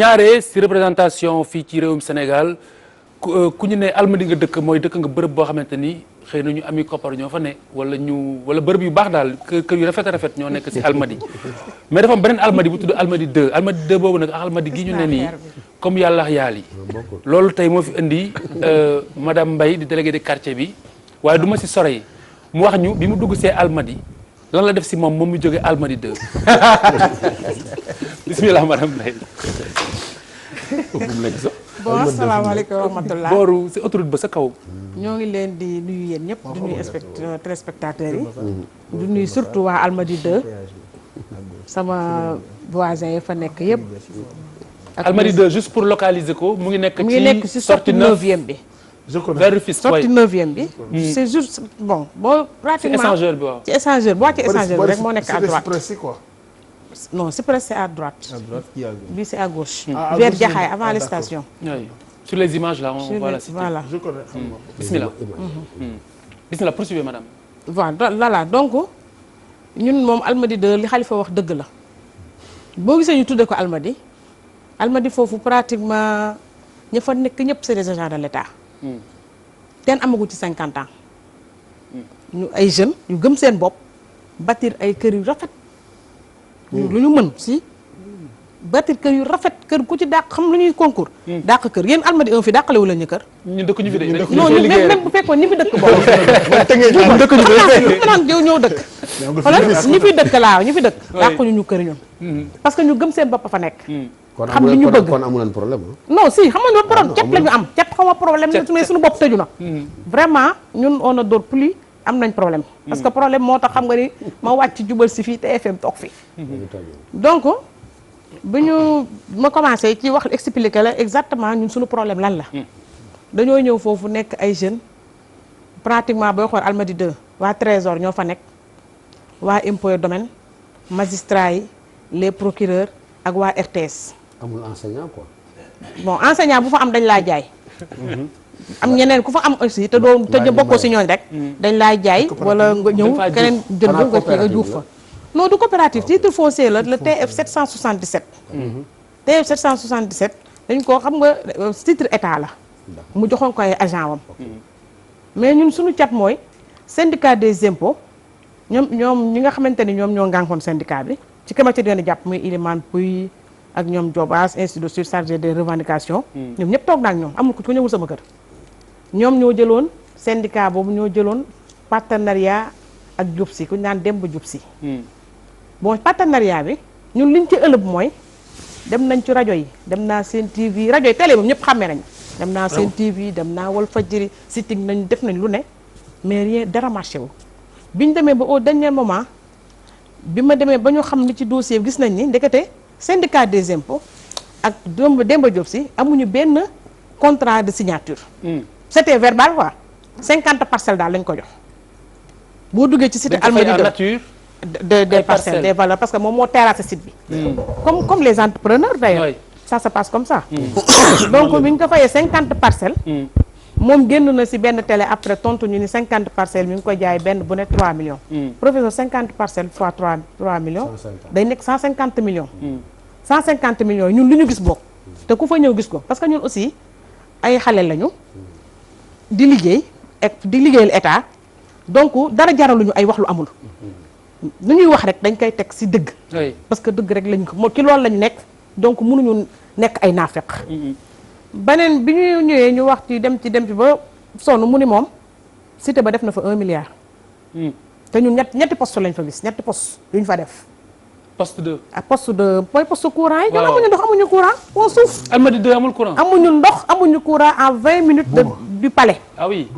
ñaare si représentation fii ci réewum Sénégal ku ñu ne Almadies nga dëkk mooy dëkk nga bërëb boo xamante ni xëy na ñu ami koppar ñoo fa ne wala bërëb yu baax daal kër yu rafet a rafet ñoo nekk si Almadies mais dafa am beneen Almadies bu tudd Almadies 2 Almadies 2 boobu nag ak Almadies gi ñu ne nii comme yàlla yaali loolu tey moo fi indi madame Mbaye di délégué de quartier bi waaye du ma si sore yi mu wax ñu bi mu dugg see Almadies lan la def si moom mu jógee Almadies 2 bismillah madame Mbaye. bon asalaamaaleykum wa rahmatulah. booru si autoroute ba sa kaw. ñoo ngi leen di nuyu yéen ñëpp di nuyu téléspectateurs yi. di nuyu surtout waa Almadies 2. sama voisin yi fa nekk yëpp. Almadies 2 juste pour localiser ko mu ngi nekk ci sortie 9e bi. vers Rufisque sortie 9e bi. c'est juste bon boo. pratiquement ci échangeur bi waaw. ci échangeur boo ci échangeur bi rek moo nekk à droite. non Cyprès c'est à droite. Bii c'est à gauche. vers Jaxaay avant les stations. Oui. Sur les images là on voit la cité. Voilà. Je connais. Bismillah. Bismillah poursuivez madame. Voilà donc ñun moom Almadies 2 li Khalifa wax dëgg la boo gisee ñu tuddee ko Almadies foofu pratiquement ña fa nekk ñëpp c'est des agents de l'État. kenn amagu ci 50 ans. ñu ay jeunes yu gëm seen bopp bâtir ay kër yu rafet. lu ñu mën si bâtir kër yu rafet kër ku ci dàq xam lu ñuy concours. dàq kër yéen Almadies 1 fi dàqale wu la ñu kër. ñun dëkk ñu fi de. non même bu fekkoon ñi fi dëkk boobu. dëkk ñu fi ma naan ñëw dëkk. xoolal ñi fi dëkk laaw ñi fi dëkk. dàquñu ñu kër ñun. parce que ñu gëm seen bopp fa nekk. xam li ñu bëgg kon amu leen problème non si xam nga ñoom problème cet la ñu am cet xaw ma problème mais suñu bopp tëju na. vraiment ñun on ne dort plus. am nañ problème parce que problème moo tax xam nga ni ma wàcc jubal si fii TFM toog fi donc bi ñu ma commencé ci wax expliquer la exactement ñun suñu problème lan la dañoo ñëw foofu nekk ay jeunes pratiquement booy xool Almadies 2 waa Trésor ñoo fa nekk waa impôt domaine magistrats yi les procureurs ak waa RTS. amul enseignant quoi. bon enseignant bu fa am dañ laa jaay. am ñeneen ku fa am aussi te doo te bokkoo si ñooñ rek dañ laay jaay wala nga ñëw keneen jënd nga juuf fa non du coopérative titre foncier la le TF 777 TF 777 dañ ko xam nga titre état la mu joxoon ko ay agent wam mais ñun suñu cat mooy syndicat des impôts ñoom ñi nga xamante ni ñoom ñoo ngànkoon syndicat bi ci comité doon jàpp muy Ilimane Pouy ak ñoom Diobass ainsi de suite chargé des revendications ñoom ñëpp toog naa ak ñoom amul ku ñëwul sama kër ñoom ñoo jëloon syndicat boobu ñoo jëloon partenariat ak Diop Sy ku ñu naan Demba Diop Sy bon partenariat bi ñun liñ ci ëllëg mooy dem nañ ci rajo yi dem naa Sen TV rajo yi télé moom ñëpp xàmmee nañ dem naa Sen TV dem naa Walfadjri sitting nañ def nañ lu ne mais rien dara marché wu biñ demee ba au dernier moment bi ma demee ba ñu xam ni ci dossier gis nañ ni ndekete syndicat des impôts ak Demba Diop Sy amuñu benn contrat de signature c'était verbal quoi 50 parcelles daal lañ ko jox boo duggee ci site Almadies 2 nature des parcelles des valeurs parce que moom moo terrassé site bi comme les entrepreneurs d'ailleurs ça se passe comme ça donc bi ñu ko fayee 50 parcelles moom génn na si benn télé après tontu ñu ni 50 parcelles mi ngi ko jaay benn bu ne 3 millions professeur 50 parcelles fois 3 millions day nekk 150 millions 150 millions ñun lu ñu gis bokk te ku fa ñëw gis ko parce que ñun aussi ay xale lañu di liggéey ak di liggéeyal état donc dara jaraluñu ay wax lu amul lu ñuy wax rek dañ koy teg ci dëgg parce que dëgg rek lañ ko moo ci loolu lañu nekk donc mënuñu nekk ay naafeq beneen bi ñu ñëwee ñu wax ci dem ci ba sonn mu ni moom cité ba def na fa 1 milliard te ñun ñetti poste lañ fa gis ñetti poste yu ñu fa def poste 2 ak poste de mooy poste courant yi ñun amuñu ndox amuñu courant au suuf Almadies 2 amul courant amuñu ndox amuñu courant en 20 minutes du palais ah oui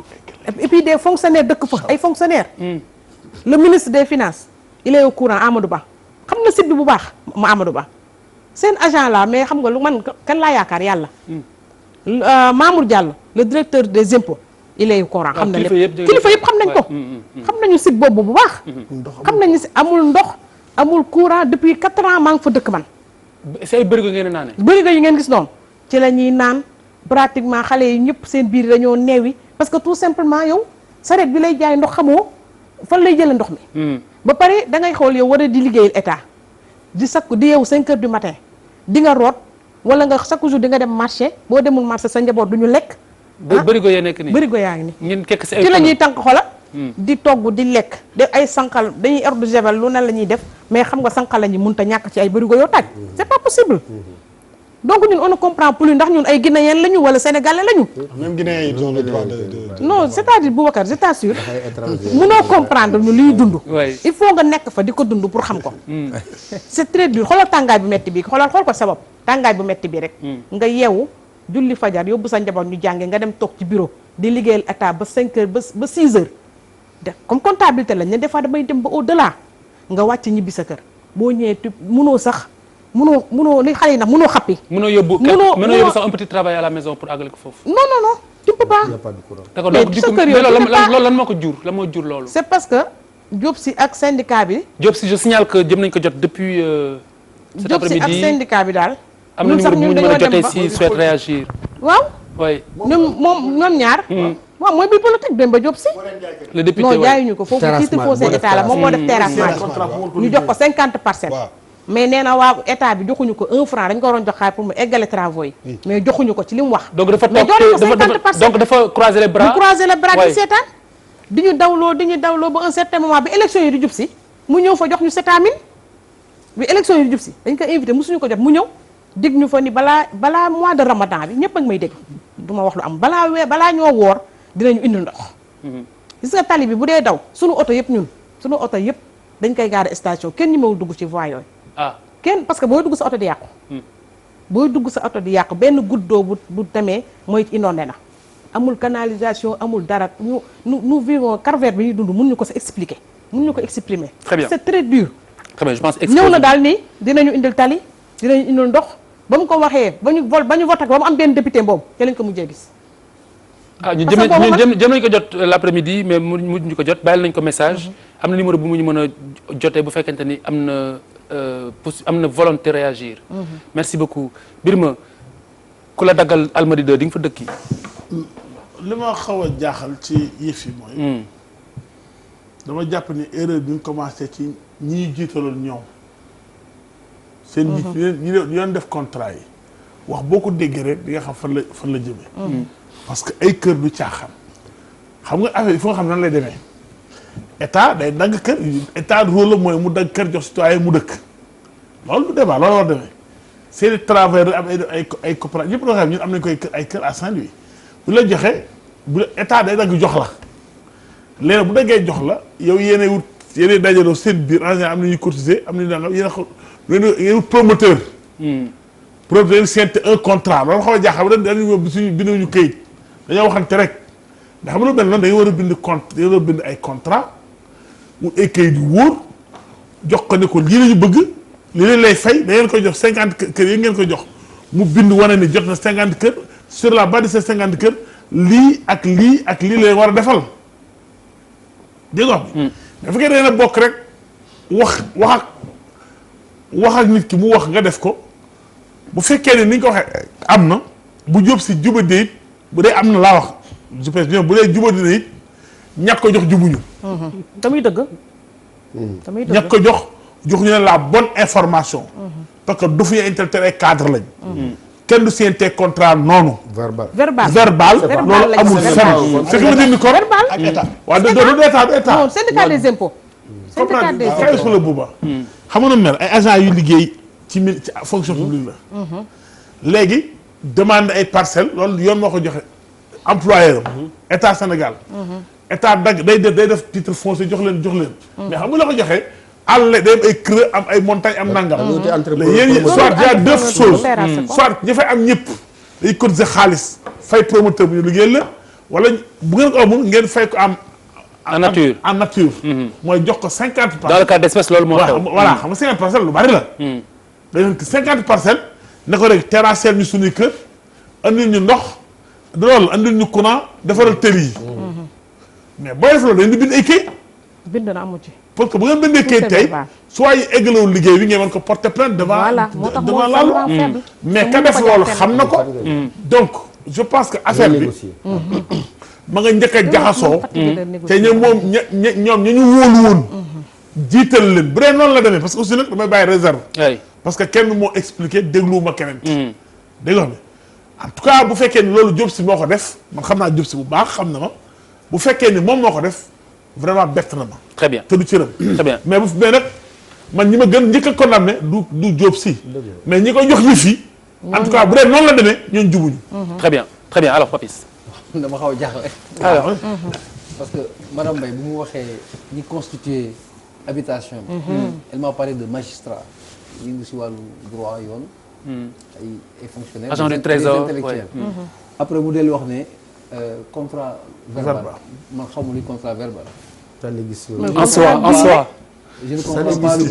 et puis des fonctionnaires dëkk fa ay fonctionnaires le ministre des finances il est au courant Amadou Ba xam na site bi bu baax mu Amadou Ba seen agent là mais xam nga lu man kan laa yaakaar yàlla Mamour Diallo le directeur des impôts il est au courant xam na lépp kilifa yëpp xam nañ ko xam nañu site boobu bu baax xam nañu si amul ndox amul courant depuis 4 ans maa ngi fa dëkk man si ay bërigo ngeen naane bërigo yi ngeen gis noonu ci la ñuy naan pratiquement xale yi ñëpp seen biir dañoo neewi parce que tout simplement yow saret bi lay jaay ndox xamoo fan lay jëlee ndox mi ba pare da ngay xool yow war a di liggéeyal état di sakku di yeewu 5 heures du matin di nga root wala nga chaque jour di nga dem marché boo demul marché sa njaboot du ñu lekk. bërigo yee nekk nii bërigo yaa ngi nii. ngeen kekk si ay ci la ñuy tànk xola di togg di lekk de ay sànqal dañuy eau de javel lu ne la ñuy def mais xam nga sànqal la ñuy mënut a ñàkk ci ay bërigo yoo taaj. c'est pas possible. donc ñun on ne comprend plus ndax ñun ay guinéen lañu wala sénégalais lañu. même guinéen ils ont le droit de. non c'est-à-dire Boubacar je t'assure mënoo comprendre ñu liy dund. il faut nga nekk fa di ko dund pour xam ko. c'est très dur xoolal tàngaay bu metti bi xool ko sa bopp tàngaay bu metti bi rek. nga yeewu julli fajar yóbbu sa njaboot ñu jànge nga dem toog ci bureau di liggéeyal état ba 5 heures ba 6 heures. de comme comptabilité lañ ne des fois damay dem ba au delà nga wàcc ñibbi sa kër boo ñëwee tu mënoo sax. mënoo li xale yi nag mënoo xappi. mënoo yóbbu sax un petit travail à la maison pour àggale ko foofu. non tu peux pas. y a pas de courant. d'accord donc du coup mais loolu lan moo ko jur lan moo jur loolu. c'est parce que Diop Sy ak syndicat bi. Diop Sy je signale que jëm nañ ko jot depuis cet après-midi. Diop Sy ak syndicat bi daal. am na numéro bu ñu mën a jotee si souhaite réagir. waaw. oui ñoom ñaar. waaw mooy bi politique Demba Diop Sy. le député non jaayuñu ko foofu titre foncier état la moom moo def terrassement ñu jox ko 50 parcelles. mais nee na waa état bi joxuñu ko 1 franc dañ ko waroon jox xaar pour mu eggale travaux yi. mais joxuñu ko ci li mu wax. donc dafa croiser les bras. ñu croiser les bras di seetaan. di ñu dawloo ba un certain moment bi élection yi di jub si mu ñëw fa jox ñu setamine bi élection yi di jub si dañ ko invité mosuñu ko jot mu ñëw dig ñu fa ni balaa mois de ramadan bi ñëpp ak may dégg du ma wax lu am balaa ñoo woor dinañu indi ndox. gis nga tali bi bu dee daw suñu oto yëpp dañ koy gaare station kenn ñi mawul dugg ci voie yooyu. kenn parce que booy dugg sa oto di yàqu. booy dugg sa oto di yàqu benn goutte d'eau bu demee mooy inondé na amul canalisation amul dara nous vivons calvaire bi ñuy dund mun ñu ko sa expliquer mun ñu ko exprimer. très bien c'est très dur. très bien je pense ñëw na daal ni dinañu indil tali dinañu indil ndox ba mu ko waxee ba ñu voté ba mu am benn député boobu te lañ ko mujjee gis. ñu jëm nañ ko jot l'après-midi mais mujj ñu ko jot bàyyil nañ ko message. am na numéro bu mu ñu mën a jotee bu fekkente ni am na volonté réagir. merci beaucoup Birima ku la daggal Almadies 2 di nga fa dëkki. li ma xaw a jaaxal ci yëf yi mooy. dama jàpp ni erreur bi ñu commencé ci ñi jiitaloon ñoom. seen jiit ñi doon def contrat yi wax boo ko déggee rek di nga xam fan la jëmee. parce que ay kër du caaxaan xam nga affaire yi fu nga xam nan lay demee état day dagg kër état rôle la mooy mu dagg kër jox citoyen mu dëkk loolu du débat loolu war demee seeni travailleurs am ay coopérative yëpp loo xam ñun am nañ koy ay kër à Saint-Louis bu la joxee bu état day dagg jox la léegi bu daggee jox la yow yéenay dajaloo seen biir en général am na ñuy cotiser am na ñu nangam yéen wut promoteur promoteur seente un contrat loolu xaw a jaaxal dañu suñu binduñu këyit dañoo waxante rek ndax xam lu mel noonu dañu war a bind dañu war a bind ay contrat wut ay këyit yu wóor jox ko ne ko lii la ñu bëgg lii leen lay fay da ngeen koy jox 50 kër yi ngeen koy jox mu bind wane ni jot na 50 kër sur la base de ces 50 kër lii ak lii leen war a defal dégg nga wax bi dafa koy dee na bokk rek wax ak nit ki mu wax nga def ko bu fekkee ne ni nga ko waxee am na bu Diop Sy jubadee it bu dee am na laa wax je pense bien bu dee jubadi na it ñàkk ko jox jubuñu. tamit dëgg. ñàkk ko jox ñu ne la bonne information. parce que du fi intellectuel ay cadre lañ. kenn du signante contrat noonu. verbal loolu amul fenn. ce qui veut dire ni ko verbal ak état. waaw du état. non syndicat des impôts. syndicat des impôts la buuba. xam nga mel ay agents yu liggéey ci fonction publique la. léegi demande ay parcelles loolu yoon moo ko joxe employeur état Sénégal. état dagg day def titre foncier jox leen. mais xam nga la ko joxe. àll day am ay creux am ay montagnes am nangam. yéen soit il y a deux choses. soit ñi fay am ñëpp. day cotiser xaalis fay promoteur bu ñu liggéey la wala bu ngeen ko amul ngeen fay ko am. en nature en nature. mooy jox ko 50 parcelles. dans le cas d'espèce loolu moo xew. voilà xam nga 50 parcelles lu bari la. dañu 50 parcelles ne ko rek terrasser ñu suñuy kër andil ñu ndox loolu andil ñu courant defaral tëli yi. mais booy def loolu dañu di bind ay kayit. bind na amu ci. parce que bu ngeen bindee kayit tey soit yi eggalewul liggéey bi ngeen mën ko porter plainte devant la loi mais ka def loolu xam na ko. donc je pense que affaire bi. ma nga njëkk a jaxasoo. te ñoom ñu wóolu woon. jiital leen bu dee noonu la demee parce que aussi nag damay bàyyi réserve. parce que kenn moo expliqué dégluwuma keneen. dégg nga en tout cas bu fekkee ni loolu Diop Sy moo ko def man xam naa Diop Sy bu baax xam na ma bu fekkee ni moom moo ko def vraiment bett na ma. très bien te du cëram. très bien mais nag man ñi ma gën njëkk a condamné du Diop Sy mais ñi koy jox ñu fi. en tout cas bu dee noonu la demee ñoom jubuñu. très bien alors Papis. dama xaw a jaaxle. alors parce que madame Mbaye bu mu waxee ñi constitué habitation bi. elle m'a parlé de magistrat yi ngi si wàllu droit yoon. ay fonctionnaires. agent du trésor intellectuels. après mu dellu wax ne contrat verbal. man xamul li contrat verbal. en soi. je ne comprends pas le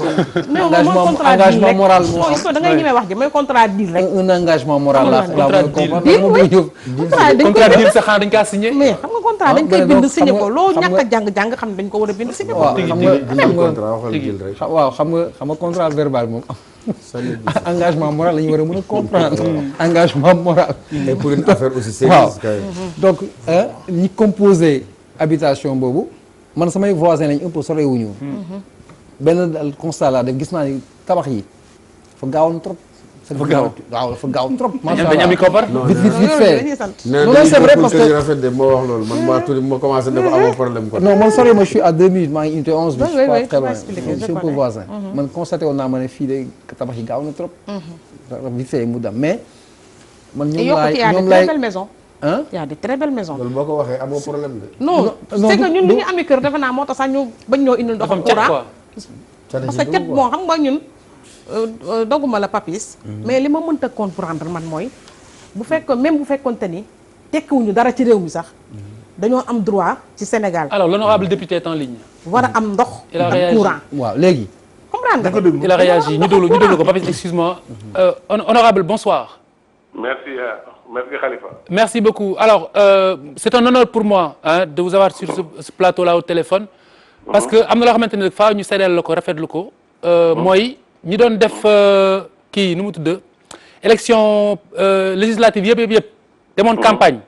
engagement moral moo am da ngay ñemee wax ji mooy contrat deal rek. un engagement moral la contrat deal sax dañ kaa signé. mais xam nga contrat dañ koy bind signé ko loo ñàkk a jàng xam ne dañ ko war a bind signé ko. waaw xam nga contrat verbal moom engagement moral la ñu war a mën a comprendre. engagement moral. et pour une affaire aussi sérieuse. donc ñi composé habitation boobu man samay voisins lañ un peu sorewuñu. benn constat laa def gis naa ni tabax yi dafa gaawoon trop. dafa gaaw trop. macha allah dañu am koppar. vite fait. non c'est vrai parce que rafet de moo wax loolu man maa tudd ma commencé ne ko amoo problème quoi. non man sori ma je suis à 2 minutes maa ngi unité 11 bi. je suis pas très loin je je suis un peu voisin. man constaté woon naa ma ne fii de tabax yi gaaw na trop. vite fait mu dem mais. man ñoom laay y a de très belles maisons. loolu boo ko waxee amoo problème de. non c'est que ñun li ñu amee kër defe naa moo tax sax ñu bañ ñoo indil ndox courant. parce que cet bon xam nga ñun doguma la Papis. mais li ma mënta comprendre man mooy bu fekkoon même bu fekkoonte ni tekkiwuñu dara ci réew mi sax dañoo am droit ci Sénégal. alors l'honorable député est en ligne. war a am ndox ak courant. waaw léegi. comprendre nga. il a réagi ñu déglu ko Papis excuse-moi. honorable bonsoir. Merci Khalifa. Merci beaucoup. Alors, c'est un honneur pour moi de vous avoir sur ce plateau-là au téléphone. Parce que am na loo xamante ne faaw ñu seedeel la ko rafetlu ko. mooy ñi doon def kii nu mu tudd élection législative yëpp demoon campagne.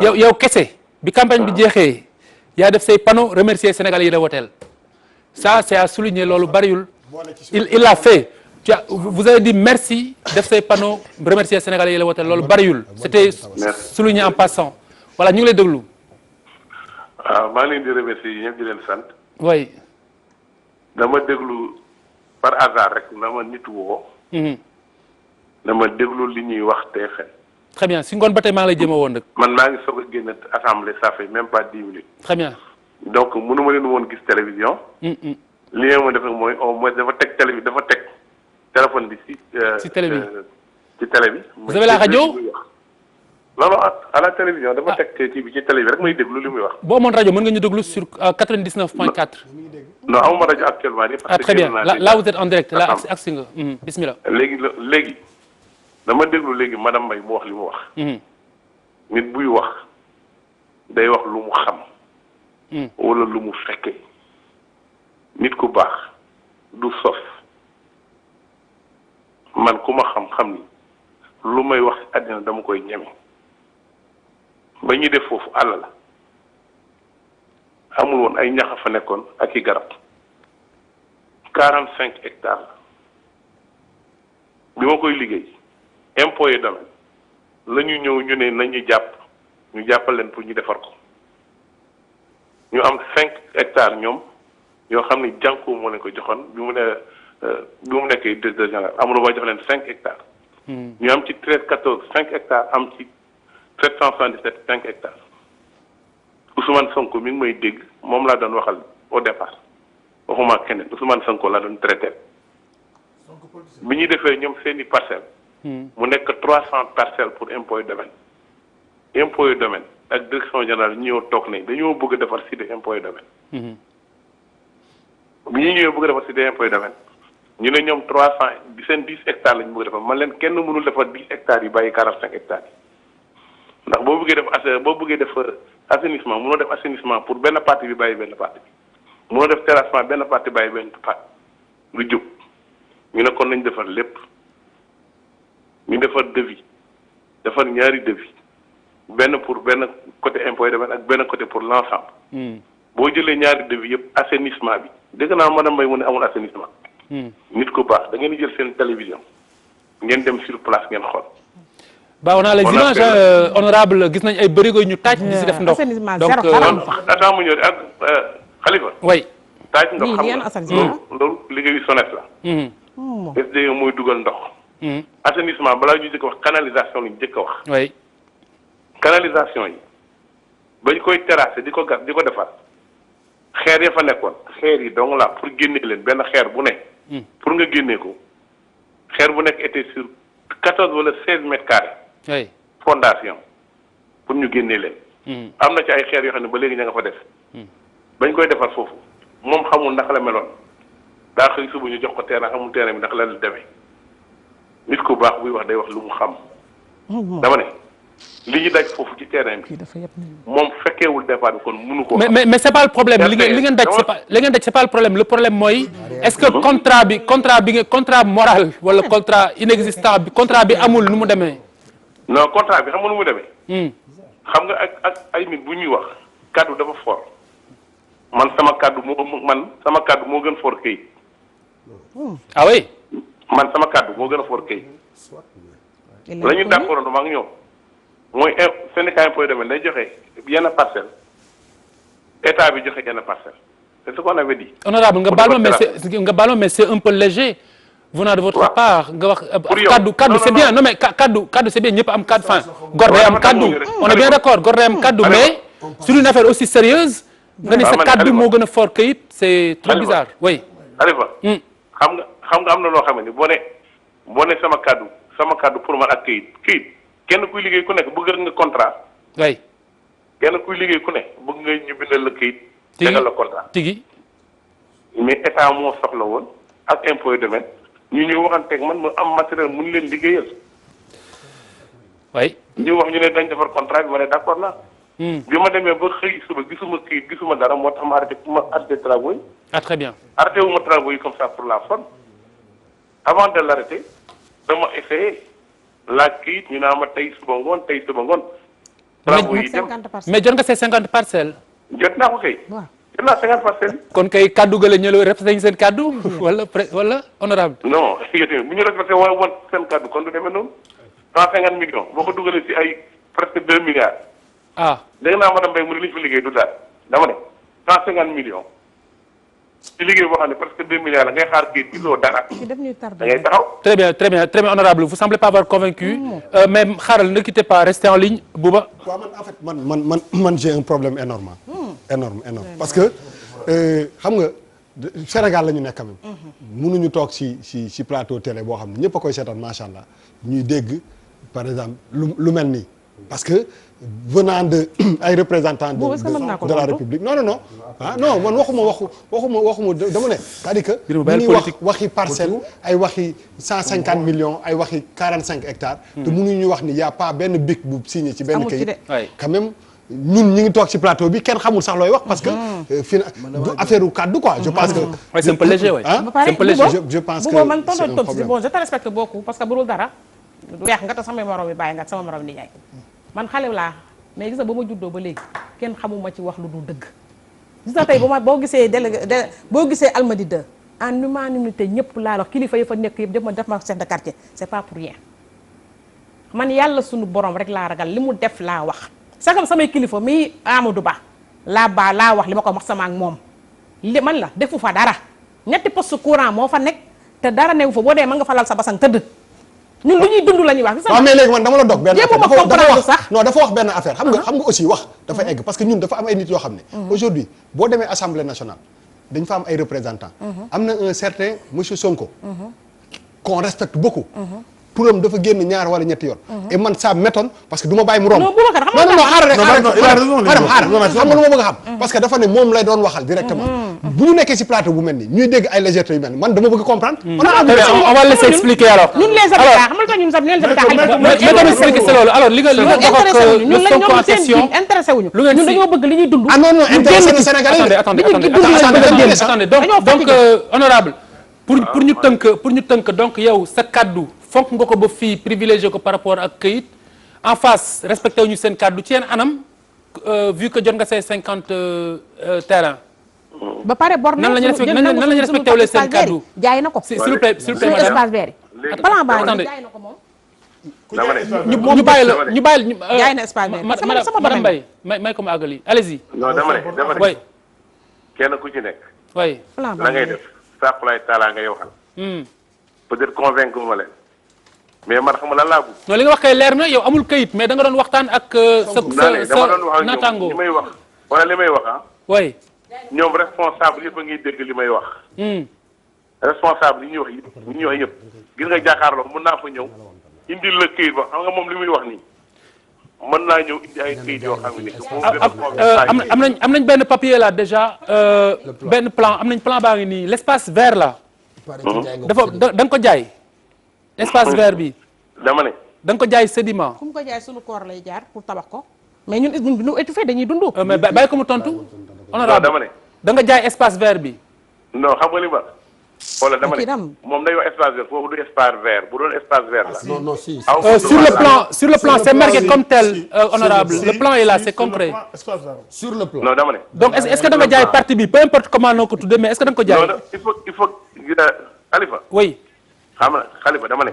yow kese bi campagne bi jeexee yaa def say panneau remercier Sénégalais yi la woteel. ça c'est à souligner loolu bariwul. il l'a fait. Vous avez dit merci def say panneau remercier Sénégalais yi la woteel loolu bariwul. c'était souligné en passant. voilà ñu ngi lay déglu. waaw maa ngi leen di remercier yi ñëpp di leen sant. oui. dama déglu par hasard rek na ma nit woo. dama déglu li ñuy wax TFM. très bien si ngoon ba tey maa ngi lay jéem a woon rek. man maa ngi soog a génn assemblée ça fait même pas 10 minutes. très bien. donc mënu ma leen woon gis télévision. li ngeen ma def mooy au moins dafa teg téléphone bi ci télé bi. ci télé bi. vous avez la radio. non non à la télévision dafa teg kii bi ci télé bi rek may déglu li muy wax. boo amoon rajo mën nga ñu déglu sur 99.4. non amuma rajo actuellement nii. parce que très bien là vous êtes en direct là agsi nga bismillah. léegi dama déglu léegi madame Mbaye mu wax li mu wax. nit buy wax day wax lu mu xam. wala lu mu fekkee. nit ku baax du sos. man ku ma xam ni lu may wax àddina dama koy ñeme ba ñuy def foofu àll la amul woon ay ñax fa nekkoon ak i garab 45 hectares la bi ma koy liggéey impôt et domaine la ñu ñëw ñu ne nañu ñu jàppal leen pour ñu defar ko ñu am 5 hectares ñoom yoo xam ni jànku moo leen ko joxoon bi mu nekkee directeur général amul ba jox leen 5 hectares. ñu am ci 13 14 5 hectares am ci 777 5 hectares. Ousmane Sonko mi ngi may dégg moom laa doon waxal au départ waxuma keneen Ousmane Sonko laa doon traité. bi ñuy defee ñoom seeni parcelles. mu nekk 300 parcelles pour impôt et domaine. impôt et domaine ak direction générale ñu ñëw toog ne dañoo bëgg a defar cité impôt et domaine. bi ñu ñëwee bëgg a defar cité impôt et domaine. ñu ne ñoom 300 seen 10 hectares lañ bëgg defar man leen kenn mënul defar 10 hectares yi bàyyi 45 hectares yi ndax boo bëggee def assainissement mënoo def assainissement pour benn partie bi bàyyi benn partie bi mënoo def terrassement benn partie bàyyi benn partie lu jub ñu ne kon nañ defar lépp ñu defar devis defar ñaari devis benn pour benn côté impôt et domaine ak benn côté pour l'ensemble. boo jëlee ñaari devis yëpp assainissement bi dégg naa madame Mbaye mu ne amul assainissement. nit ku baax da ngeen di jël seen télévision ngeen dem sur place ngeen xool on a les images honorable gis nañ ay bërigo ñu taaj di si def ndox. assainissement donc zéro xaram. attends mu ñëw ak Khalifa. oui. taaj ndox lii xam yéen nga assainissement. loolu liggéeyu SONES la. SDE mooy dugal ndox. assainissement balaa ñu njëkk a wax canalisation la ñu njëkk a wax. oui. canalisation yi bañ koy terrasser di ko gas di ko defar xeer ya fa nekkoon xeer yi donc là pour génne leen benn xeer bu nekk. pour nga génnee ko xeer bu nekk était sur 14 wala 16 mètres carrés. oui. fondation pour ñu génnee leen. am na ci ay xeer yoo xam ne ba léegi ña nga fa def. bañ koy defar foofu moom xamul naka la meloon daa xëy suba ñu jox ko terrain xamul terrain bi naka la demee nit ku baax buy wax day wax lu mu xam. dama ne li ñu daj foofu ci terrain bi moom fekkeewul départ bi kon mënu ko. mais c'est pas le problème li ngeen daj c'est pas le problème le problème mooy est-ce que contrat moral wala contrat inexistant bi contrat bi amul nu mu demee. non contrat bi xam nga nu mu demee. xam nga ak ay nit bu ñuy wax kàddu dafa fort man sama kàddu moo gën fort këyit. ah oui. man sama kàddu moo gën a fort këyit. la ñu d'accord ak ñoom mooy syndicat impôt domaine day joxe yenn parcelle état bi joxe yenn parcelle c'est ce qu'on avait dit. honorable nga baal ma mais c'est un peu léger. venant de votre part nga wax. kaddu c'est bien non mais kaddu c'est bien ñëpp am kaddu enfin. góor day am kaddu on est bien d'accord góor day am kaddu mais sur une affaire aussi sérieuse nga ni sa kaddu moo gën a fort këyit c'est trop bizarre oui. Alifa xam nga am na loo xam ne boo ne sama kaddu pour man ak këyit kenn kuy liggéey ku nekk bëgg nga contrat. oui. kenn kuy liggéey ku ne bëgg nga ñu bindal la këyit. tegal la contrat tigi mais état moo soxla woon ak impôt domaine ñu ñëw waxanteeg man mu am matériel mun leen liggéeyal. oui. ñu wax ñu ne dañ defar contrat bi ma ne d'accord naa. bi ma demee ba xëy suba gisuma këyit gisuma dara moo tax ma arrêté travaux yi. ah très bien. arrêté wu ma travaux yi comme ça pour la forme avant de l'arrêter dama essayé laaj këyit ñu naa ma tey suba ngoon. travaux yi dem mais jot nga see 50 parcelles. jot naa ko kay. jot naa 50 parcelles. kon kay kaddu gale ñëw respecté seen kaddu wala honorable. non bu ñu respecté woon seen kaddu kon du demee noonu 150 millions boo ko dugalee ci ay presque 2 milliards. ah dégg naa madame Mbaye mu ne li ñu fa liggéey du daal dama ne 150 millions ci liggéey boo xam ne presque 2 milliards la ngay xaar kii bi loo dara. da ngay taxaw. très bien honorable vous semblez pas avoir convaincu mais xaaral ne quittez pas restez en ligne Bouba. waaw man en fait man j'ai un problème énorme parce que xam nga Sénégal la ñu nekk quand même. mënuñu toog ci plateau télé boo xam ne ñëpp a koy seetaan macha allah ñuy dégg par exemple lu mel nii parce que venant de ay représentants de la République non man waxuma dama ne c'est-à-dire que ñu ngi waxi parcelle ay waxi 150 millions ay waxi 45 hectares te mënuñu wax ni y a pas benn bic bu signé ci benn kayit quand même ñun ñu ngi toog ci plateau bi kenn xamul sax looy wax parce que du affaire u kaddu quoi je pense que c'est un peu léger c'est un peu léger je pense que man c'est un problème bon je te respecte beaucoup parce que bu dul dara weex nga te samay morom bi bàyyi nga sama morom ni jaay man xale laa mais gis nga ba ma juddoo ba léegi kenn xamuma ci wax lu dul dëgg gis nga tey boo gisee boo gisee Almadies 2 en unanimité ñëpp laa wax kilifa yi fa nekk yëpp def ma chef de quartier c'est pas pour rien man yàlla sunu borom rek laa ragal li mu def laa wax sagam samay kilifa mi Amadou Ba laa wax li ma ko wax sama ak moom li man la defu fa dara ñetti poste courant moo fa nekk te dara newu fa boo dee mën nga fa lal sa basang tëdd ñun lu ñuy dund la ñuy wax. waaw mais léegi man dama la dog benn affaire dafa wax benn affaire xam nga aussi wax dafa egg parce que ñun dafa am ay nit yoo xam ne aujourd'hui boo demee assemblée nationale dañ fa am ay représentants am na un certain monsieur Sonko qu'on respecte beaucoup turam dafa génn ñaar wala ñetti yoon et man ça m'étonne parce que du ma bàyyi mu romb non xaaral rek xam nga lu ma bëgg a xam parce que dafa ne moom lay doon waxal directement bu ñu nekkee ci plateau bu mel nii ñuy dégg ay légèreté yu mel nii man dama bëgg comprendre on va laisser expliquer alors ñun les habitants xam nga ñun sax ñun les habitants mais dama expliquer c'est loolu alors li nga wax ak ñun la ñoom seen intéressé wuñu ñun dañoo bëgg li ñuy dund ah non intéressé na Sénégalais attendez donc honorable pour ñu tënk donc yow sa kaddu fonk nga ko ba fii privilégié ko par rapport ak këyit en face respecté wuñu seen kaddu ci yenn anam vu que jot nga say 50 terrain ba pare bor nan la ñu respecté wule seen kaddu jaay na ko s'il vous plaît madame espace vert plan baa jaay na ko moom dama ne. ñu bàyyi la jaay na espace bi madame Mbaye may ko ma àggali allez-y. non dama ne. way kenn ku ci nekk. way la ngay def sàqulaay taalaa ngay waxal. peut-être convaincre ma leen. mais man xam nga lan laa bëgg. non li nga wax kay leer na yow amul kayit mais da nga doon waxtaan ak sa naataango. li may wax wala li may wax ah. way ñoom responsable yëpp a ngi dégg li may wax. responsable yi ñuy wax yëpp ñi ñuy wax yëpp gis nga jàkkaarloo mën naa fa ñëw indil la këyit ba xam nga moom li muy wax nii mën naa ñëw indi ay këyit yoo xam ne am nañ benn papier là déjà benn plan am nañ plan baa ngi nii l'espace vert là dafa da nga ko jaay espace vert bi dama ne da nga ko jaay sédiment fu mu ko jaay sunu koor lay jaar pour tabax ko mais ñun ñu étouffé dañuy dund mais bàyyi ko mu tontu honorable dama ne da nga jaay espace vert bi non xam nga li ma wala dama ne moom day wax espace vert foofu du espace vert bu doon espace vert la. non non si. sur le plan c'est marqué comme tel honorable le plan est là c'est concret. sur le plan non dama ne. donc est-ce que da nga jaay partie bi peu importe comment noo ko tuddee mais est-ce que da nga ko jaay. non il faut Khalifa. oui. xam nga Khalifa dama ne.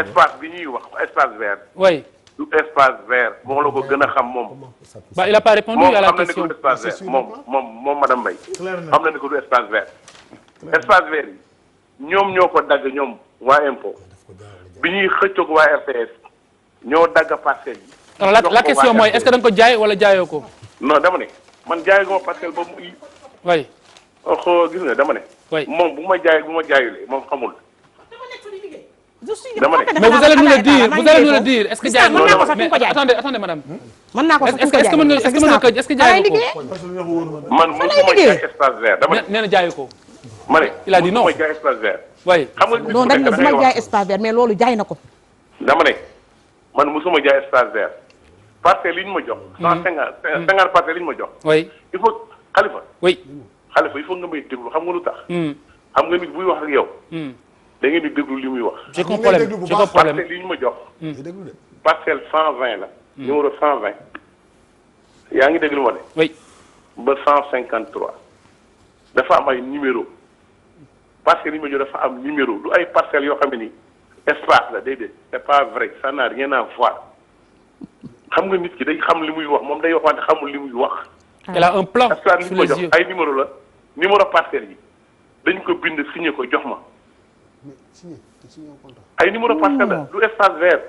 espace bi ñuy wax espace vert. oui. du espace vert moo la ko gën a xam moom. bah il a pas répondu à la question moom xam na ne ko du espace vert moom madame Mbaye. xam na ne ko du espace vert. espace vert yi ñoom ñoo ko dagg ñoom waa impôt bi ñuy xëccoog waa RTS ñoo dagg parcelle yi. alors la question mooy est-ce que da nga ko jaay wala jaayoo ko. non dama ne man jaay ko parcelle ba mu. oui. gis nga dama ne. oui moom bu ma jaayulee moom xamul. dama ne mais vous allez nous le dire est-ce que jaay mën naa ko sax fi mu ko jaay attendez madame. mën naa ko sax fi mu ko jaay est-ce que jaay ko. man mënuma jaay espace vert dama ne. nee na jaayu ko. ma ne il a dit non mënuma jaay espace vert. oui xam nga non dañ ne bu ma jaay espace vert mais loolu jaay na ko. dama ne man musuma jaay espace vert parcelle li ñu ma jox. 150 parcelles li ñu ma jox. oui il faut Khalifa. oui Khalifa il faut nga may déglu xam nga lu tax. xam nga nit buy wax ak yow. da ngeen di déglu li muy wax. j'ai un problème parcelle li ñu ma jox. parcelle 120 la. numéro 120. yaa ngi déglu ma ne. oui ba 153. dafa am ay numéro parcelles yi ma jox dafa am numéro du ay parcelles yoo xam ne nii espace la déedéet c'est pas vrai ça n'a rien à voir xam nga nit ki day xam li muy wax moom day wax wante xamul li muy wax. elle a un plan espace sous li ma les jox yeux ay numéro la numéro parcelles yi dañ ko bind signé ko jox ma ay numéro parcelle la du espace vert.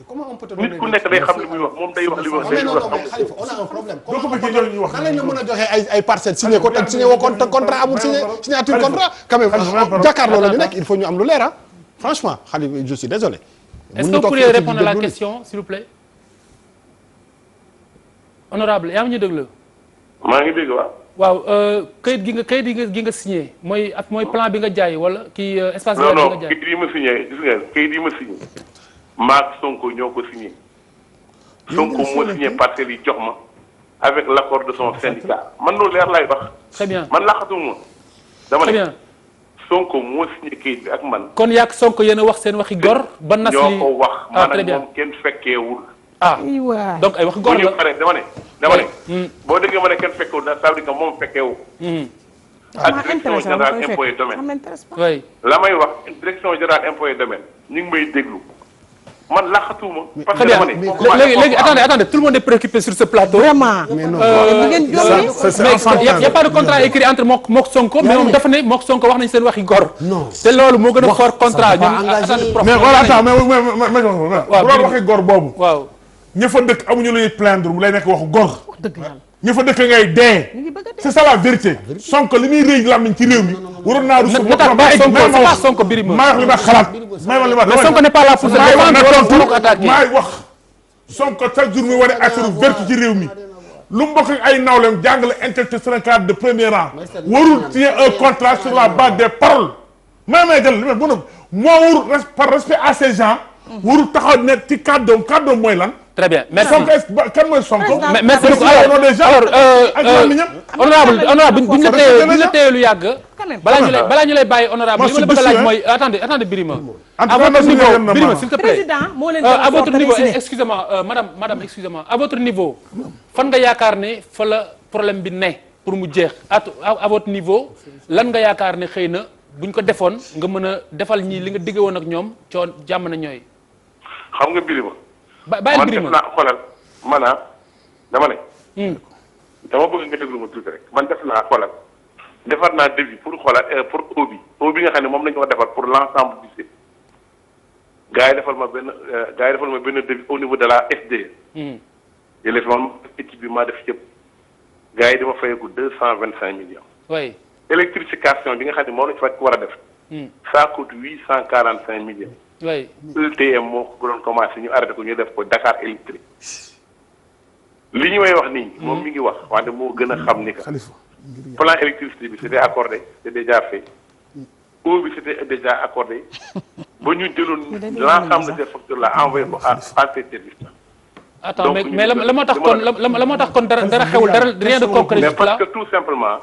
comment on peut te nit ku nekk day xam li muy wax moom day wax li muy wax day wax mais Khalifa on a un problème. doo ko bëggee jël ñu wax. nan la ñu mën a joxe ay parcelles signé ko te signé woo contrat amul signature contrat quand même jàkkaarloo la ñu nekk il faut ñu am lu leer ah franchement Khalifa je suis désolé. est-ce que vous pourriez répondre à la question s'il vous plaît. honorable yaa ngi ñu déglu. maa ngi dégg waaw. waaw kayit gi nga signé mooy plan bi nga jaay wala kii espace vert bi nga jaay. non kayit yi ma signé gis nga kayit yi ma signé maak Sonko ñoo ko signé. Sonko moo signé parcelles yi jox ma avec l'accord de son syndicat man loolu leer laay wax. très bien man laxatuma dama très ne bien Sonko moo signé kayit bi ak man. kon yaa ak Sonko yéen a wax seen waxi gor. ba nas li ñoo ko wax. ah man très ak bien moom kenn fekkeewul. ah waay donc ay waxi bu gor ñu la. paree dama ne. boo déggee ma ne kenn fekkeewul ça veut dire que moom fekkeewu. ak direction générale impôts et domaines. oui la may wax direction générale impôts et domaines ñu ngi may déglu man laxatuma. parce très que bien dama ne. léegi attendez tout le monde est préoccupé sur ce plateau. vraiment. mais non ngeen jommi. mais y a pas de contrat écrit entre mook Sonko mais moom dafa ne mook Sonko wax nañ seen waxi gor. non te loolu moo gën a fort contrat ñun. mais voilà attends mais bu waxee gor boobu. waaw ña fa dëkk amuñu lu ñuy plaindre mu lay nekk waxu gor. dëgg yàlla. ña fa dëkk ngay dee. c'est ça la vérité. Sonko li muy rëy làmmiñ ci réew mi. waroon naa rus. ne tax pas Sonko c'est pas Sonko Birima. maa wax li ma xalaat. maa wax li ma mais Sonko n'est pas là pour se défendre wala ko attaquer. maay wax Sonko chaque jour muy wane affaire verte ci réew mi lu mu bokk ak ay nawleem jàngale intellectuel Sénégal de premier rang warul signer un contrat sur la base des paroles may jël li ma bon moo warul par respect à ces gens warul taxaw ne ci kàddoom mooy lan. très bien merci Sonko kan mooy Sonko. merci beaucoup honorable bu ñu la téye lu yàgg. balaa ñu lay bàyyi honorable li ma la bëgg a laaj mooy attendez Birima. à votre niveau Birima s'il te plaît. président moo leen à votre niveau excusez-moi madame excusez-moi à votre niveau fan nga yaakaar ne fa la problème bi ne pour mu jeex à votre niveau lan nga yaakaar ne xëy na buñ ko defoon nga mën a defal ñii li nga digge woon ak ñoom coon jàmm na ñooy. xam nga Birima. bàyyil Birima man def naa xoolal maanaam dama ne. dama bëgg nga déglu ma tuuti rek man def naa xoolal defar naa devis pour xoolal pour eau bi nga xam ne moom la ñu war defar pour l'ensemble du site. gars yi defal ma benn devis au niveau de la SDE. jëlee fi man équipe bi maa def yëpp. gars yi dama fayeeku 225 millions. oui. électrification bi nga xam ne moom la ñu fa war a def. ça coûte 845 millions. oui. ETM moo ko doon commencé ñu arrêté ko ñu def ko Dakar électrique. li ñu may wax nii. moom mi ngi wax wante moo gën a xam ni que. plan électricité bi c'était accordé c'est déjà fait. eau bi c'était déjà accordé. ba ñu jëloon l'ensemble de ces factures là envoyé ko à ces services là. attends mais la moo tax kon la moo tax kon dara xewul dara rien de concret mais parce que tout simplement.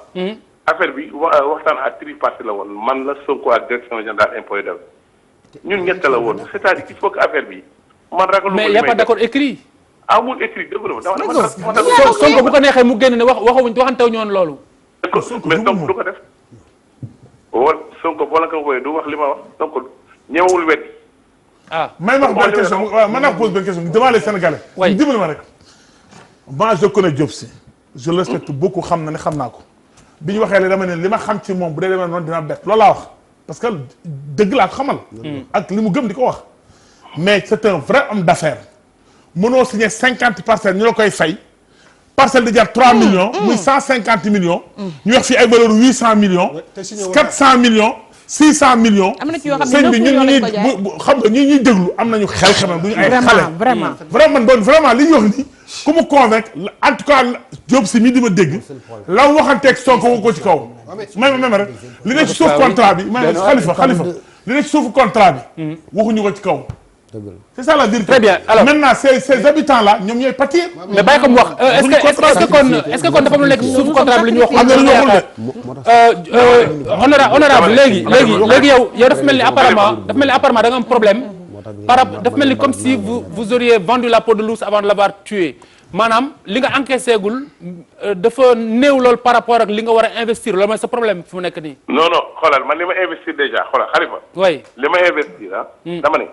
affaire bi waxtaan ak tripartite la woon man la Sonko ak direction générale impôts et domaines ñun ñett la woon c'est-à-dire il faut que affaire bi man ragalu mais y a pas d'accord écrit. amul écrit dëgg la dama Sonko bu ko neexee mu génn ne waxantew ñoon loolu. mais donc du ko def. wala Sonko boo la ko wooyee du wax li ma wax donc ñëwul wet. may wax benn question waaw mën naa pose benn question devant les Sénégalais. oui dimbali ma rek. moi je connais Diop Sy. je le respecte beaucoup xam na ne xam naa ko. bi ñu waxee dama ne li ma xam ci moom bu dee demee noonu dina bett loolu laa wax parce que dëgg laa ko xamal. ak li mu gëm di ko wax. mais c'est un vrai homme d'affaires. mënoo signer 50 parcelles ñu la koy fay. parcelle di jar 3 millions. muy 150 millions. ñu wax fi ay valeur 800 millions. 400 millions. 600 millions. am na ci yoo xam ne sëñ bi ñun ñuy xam nga ñuy déglu am nañu xel quand même du ñu ay xale. vraiment doon vraiment li ñu wax ni ku mu convaincre en tout cas Diop Sy mi di ma dégg la waxanteeg Sonko wu ko ci kaw. même rek li ne ci suuf contrat bi may xalifa li ne ci suufu contrat bi. waxuñu ko ci kaw. c'est ça la vérité. très bien alors maintenant ces habitants là ñoom ñooy pâtir. mais bàyyi ko mu wax est-ce que kon dafa am lu nekk suufu contrat bi li ñu wax. am na lu ñu waxul de. honorable léegi yow dafa mel ni apparemment da nga am problème dafa mel ni comme si vous auriez vendu la peau de l'ours avant de l'avoir tué maanaam li nga encaissé gul dafa néew lool par rapport ak li nga war a investir loolu mooy sa problème fi mu nekk nii. non xoolal man li ma investir déjà xoolal Khalifa. oui li ma investir dama ne.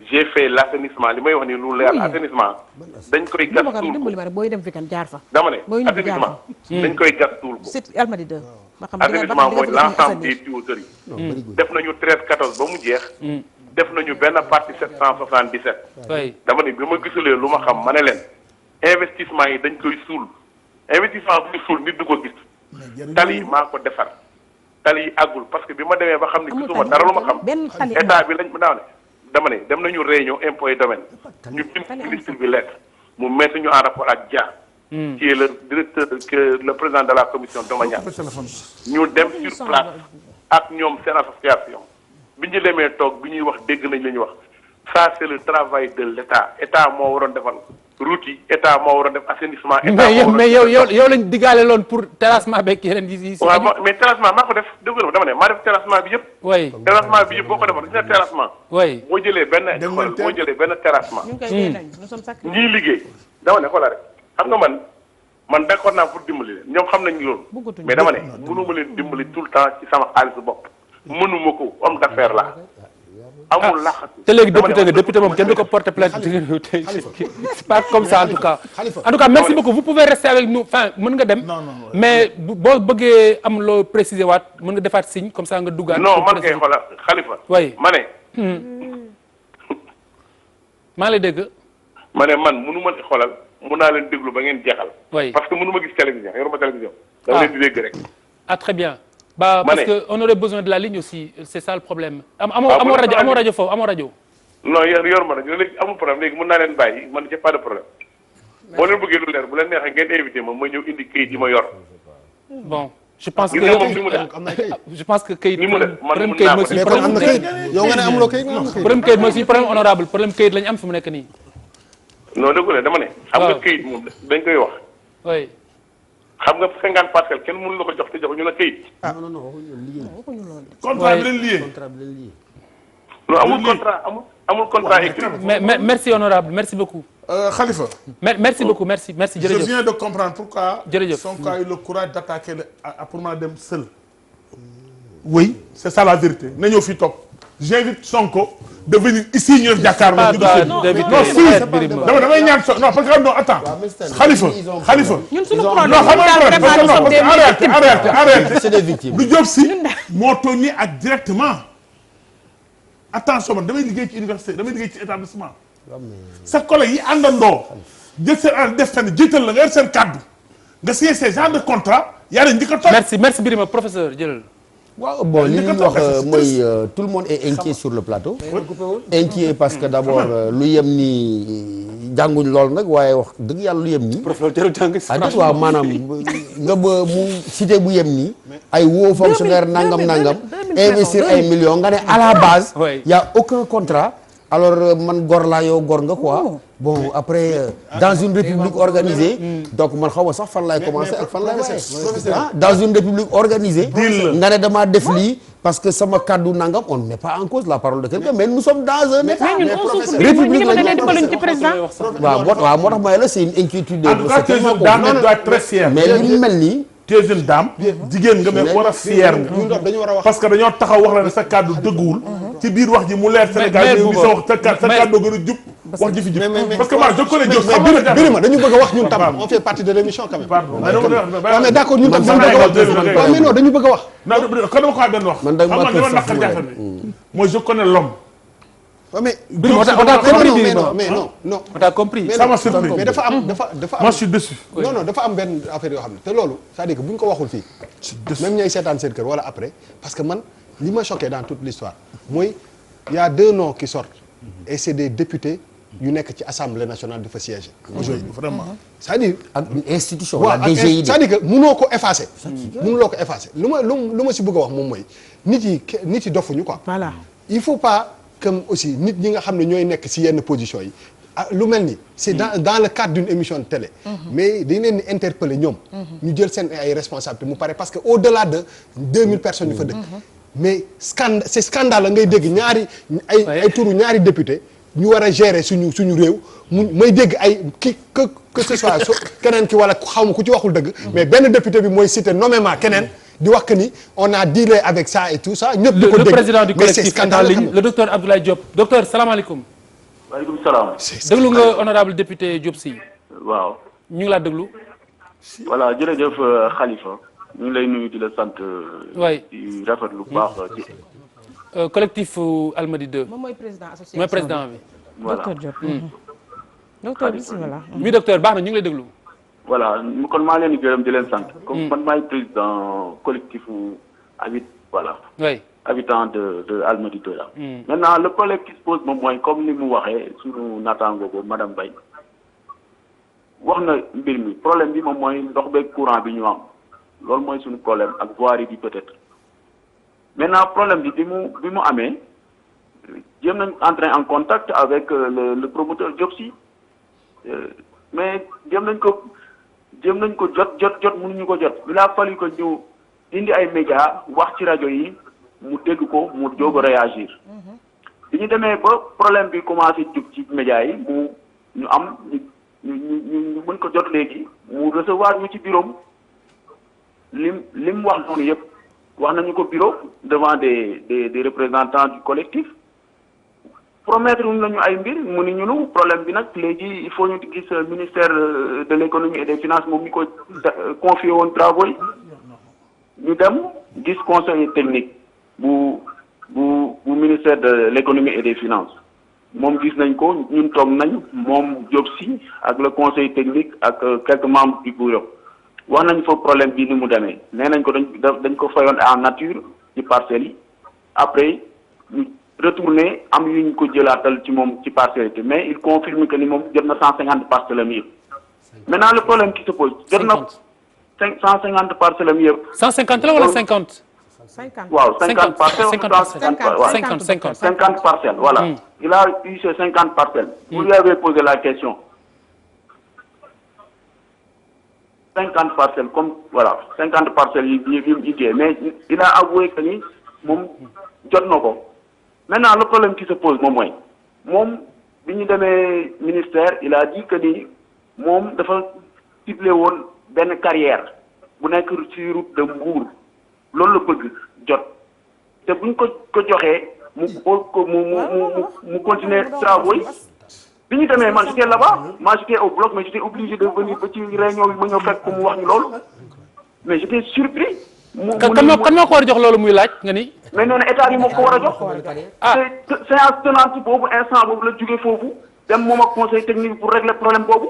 j'ai fait l'assainissement li may wax ni lu leer assainissement dañ koy gas tuul ko booy dem fi kan jaar fa. dama ne assainissement dañ koy gas tuul ko. c'est Almadies 2. assainissement mooy l'ensemble des tuyauteries yi. def nañu 13 14 ba mu jeex. def nañu benn partie 777. oui dama ne bi ma gisulee lu ma xam ma ne leen investissement yi dañ koy suul investissement bu ñu suul nit du ko gis. tali yi maa ko defar tali yi àggul parce que bi ma demee ba xam ne gisuma dara lu ma xam état bi lañ ma dama ne dem nañu réunion impôts et domaines ñu bind ministre bi lettre mu mettre ñu en rapport ak Dia. qui est le directeur le président de la commission domaniale. ñu dem sur place ak ñoom seen association bi ñu demee toog bi ñuy wax dégg nañ la ñuy wax ça c'est le travail de l'État état moo waroon defal route yi état moo waroon def assainissement. mais yow lañ diggaale loon pour terrassement beeg yeneen yi. waaw mais terrassement maa ko def dégg nga dama ne maa def terrassement bi yëpp. oui terrassement bi yëpp boo ko defoon gis nga terrassement. oui boo jëlee benn terrassement. ñii liggéey dama ne xoolal rek xam nga man d'accord naa pour dimbali leen ñoom xam nañu loolu. mais dama ne mënuma leen dimbali tout le temps ci sama xaalisu bopp mënuma ko homme d'affaires la amul laxatu. te léegi député moom kenn du ko porter plainte c'est pas comme ça en tout cas. en tout cas merci beaucoup vous pouvez rester avec nous enfin mën nga dem. mais boo bëggee am loo préciser waat mën nga defaat signe comme ça nga duggaat. non man kay xoolal Khalifa. oui ma ne. maa ngi lay dégg. ma ne man mënu ma xoolal mun naa leen déglu ba ngeen jeexal. oui parce que mënu ma gis télévision yoruma télévision. dama leen di dégg rek. ah très bien. parce que on aurait besoin de la ligne aussi c'est ça le problème. amoo rajo foofu amoo rajo. non yor ma rajo léegi amul problème léegi mën naa leen bàyyi man j'ai pas de problème. boo leen bëggee lu leer bu leen neexee ngeen invité ma ñëw indi kayit yi ma yor. bon je pense que kayit. ni mu def man problème kayit mooy suñu problème. yow nga ne amuloo kayit problème kayit mooy suñu problème honorable problème kayit lañu am fi mu nekk nii. non dëgg la dama ne. xam nga kayit moom dañ koy wax. oui. xam nga 50 parcelles kenn mënu la ko jox te jox ñu la kayit. contrat bi leen lié. non amul contrat écrit. mais merci honorable merci beaucoup. Khalifa. merci beaucoup merci jërëjëf. je viens de comprendre pourquoi. jërëjëf Sonko a eu le courage d'attaquer pour ma dem seul. oui c'est ça la vérité na ñëw fii toog j'invite Sonko de venir ici ñu def jàkkaarloo. non damay ñaan so non parce que non attends. Khalifa. ñun suñu non problème xam nga problème en réalité c'est des victimes. du Diop si moo tooñ ni ak directement attention man damay liggéey ci université damay liggéey ci établissement sa collègue yi àndandoo jël seen ànd def fenn jiital la nga yor seen kàddu nga signé ces genre de contrat yaa ne njëkk a tooñ. merci Birima professeur jëlal. waaw bon li ñuy wax mooy tout le monde est inquiet sur le plateau. inquiet parce que d'abord lu yem nii jànguñ lool nag waaye wax dëgg yàlla lu yem nii. waaw maanaam nga ba mu cité bu yem nii. ay woo fonctionnaire nangam investir ay millions nga ne à la base. y a aucun contrat. alors man gor laa yow gor nga quoi. bon après dans une république organisée. donc man xaw ma sax fan laay commencer ak fan laay waxee. dans une république organisée. nga ne damaa def lii parce que sama kaddu nangam on ne met pas en cause la parole de quelqu'un mais nous sommes dans un état. république waaw moo tax may la c'est une inquiétude. en tout cas tu dois être très fier. mais li mu mel nii. tu es une dame. jigéen nga mais war a fier nga. parce que dañoo taxaw wax la ne sa kaddu dëgguwul. ci biir wax ji mu leer Sénégal bi sa wax sa kaddu gën a jub. wax ji fi jub parce que moi je connais Diop. Birima dañu bëgg a wax ñun tam on fait partie de l'émission quand même. waaw mais d'accord ñun tam dañu bëgg a wax. waaw mais non dañu bëgg a wax. non kon dama ko wax benn wax. man dama xam nga dama naqar jafe bi. moi je connais l'homme. waaw mais. Birima on t'a compris Birima mais non. on t'a compris. ça m'a surpris mais dafa am. moi je suis déçu. non dafa am benn affaire yoo xam ne te loolu c'est-à-dire que bu ñu ko waxul fii. même ñooy seetaan seen kër wala après parce que man li ma choqué dans toute l'histoire mooy il y a 2 noms qui sortent et c'est des députés yu nekk ci assemblée nationale dafa siéger. aujourd'hui vraiment c'est-à-dire. ak une institution. waaw la DGID c'est-à-dire que mënoo ko effacer. mënuloo ko effacer lu ma si bëgg a wax moom mooy nit yi dofuñu quoi. voilà il faut pas comme aussi nit ñi nga xam ne ñooy nekk si yenn position yi lu mel ni c'est dans le cadre d'une émission de télé. mais dañ leen di interpeller ñoom. ñu jël seen ay responsabilités mu pare parce que au-delà de 2000 personnes yu fa dëkk. mais c'est scandale la ngay dégg ñaari ay turu ñaari député ñu war a gérer suñu réew may dégg ay que ce soit keneen ki wala xaw ma ku ci waxul dëgg. mais benn député bi mooy citer nommément keneen di wax que ni on a dealé avec ça et tout ça. ñëpp di ko dégg le président du mais c'est collectif est en scandale ligne le docteur Abdoulaye Diop docteur salaamaaleykum. waaleykum salaam. déglu nga honorable député Diop Sy. waaw. ñu ngi laa déglu. voilà jërëjëf Khalifa. ñu ngi lay nuyu di la sant. waay di rafetlu bu baax ci. collectif Almadies 2. moom mooy président association mooy président bi. voilà docteur Diop. docteur bismillah. oui docteur baax na ñu ngi lay déglu. voilà kon maa leen di gërëm di leen sant. comme man maay président collectif oui. habitant de Almadies 2 là. maintenant le problème qui se pose moom mooy comme ni mu waxee suñu naataango boobu madame Mbaye wax na mbir mi problème bi moom mooy ndox beeg courant bi ñu am loolu mooy suñu problème ak voirie bi peut-être maintenant problème bi bi mu amee jéem nañ entrer en contact avec le promoteur Diop Sy mais jéem nañ ko jot mënuñu ko jot il a fallu que ñu indi ay médias wax ci rajo yi mu dégg ko mu jóg a réagir bi ñu demee ba problème bi commencé jub ci médias yi ñu mën ko jot léegi mu recevoir ñu ci bureau lim wax noonu yëpp wax nañu ko bureau devant des représentants du collectif promettre nañu ay mbir mu ni ñunu problème bi nag léegi il faut ñu gis ministère de l'économie et des finances moom mi ko confié woon travaux yi ñu dem gis conseil technique bu ministère de l'économie et des finances moom gis nañ ko ñun toog nañ moom Diop Sy ak le conseil technique ak quelques membres du bureau wax nañ fa problème bi ni mu demee nee nañ ko dañ ko fayoon en nature ci parcelles yi après ñu retourné am yuñ ko jëlaatal ci moom ci parcelles yi mais il confirme que ni moom jot na 150 parcelles am yëpp maintenant le problème qui se pose jot na 150 parcelles am yëpp 150 la wala 50 waaw 50 parcelles 50 parcelles voilà il a eu ces 50 parcelles vous lui avez posé la question 50 parcelles comme voilà 50 parcelles yi mais il a avoué que ni moom jot na ko maintenant le problème qui se pose moom mooy moom bi ñu demee ministère il a dit que ni moom dafa ciblé woon benn carrière bu nekk ci route de Mbour loolu la bëgg jot te buñ ko joxee mu continuer travaux yi. bi ñu demee man j'étais là-bas j'étais au bloc mais j'étais obligé de venir ba ci réunion bi ma ñëw fekk ko mu wax ñu loolu mais j'étais surpris. kan moo ko war a jox loolu muy laaj nga ni. mais nee na état bi moo ko war a jox. te séance tenante boobu instant boobu la jógee foofu dem moom ak conseil technique pour régler problème boobu.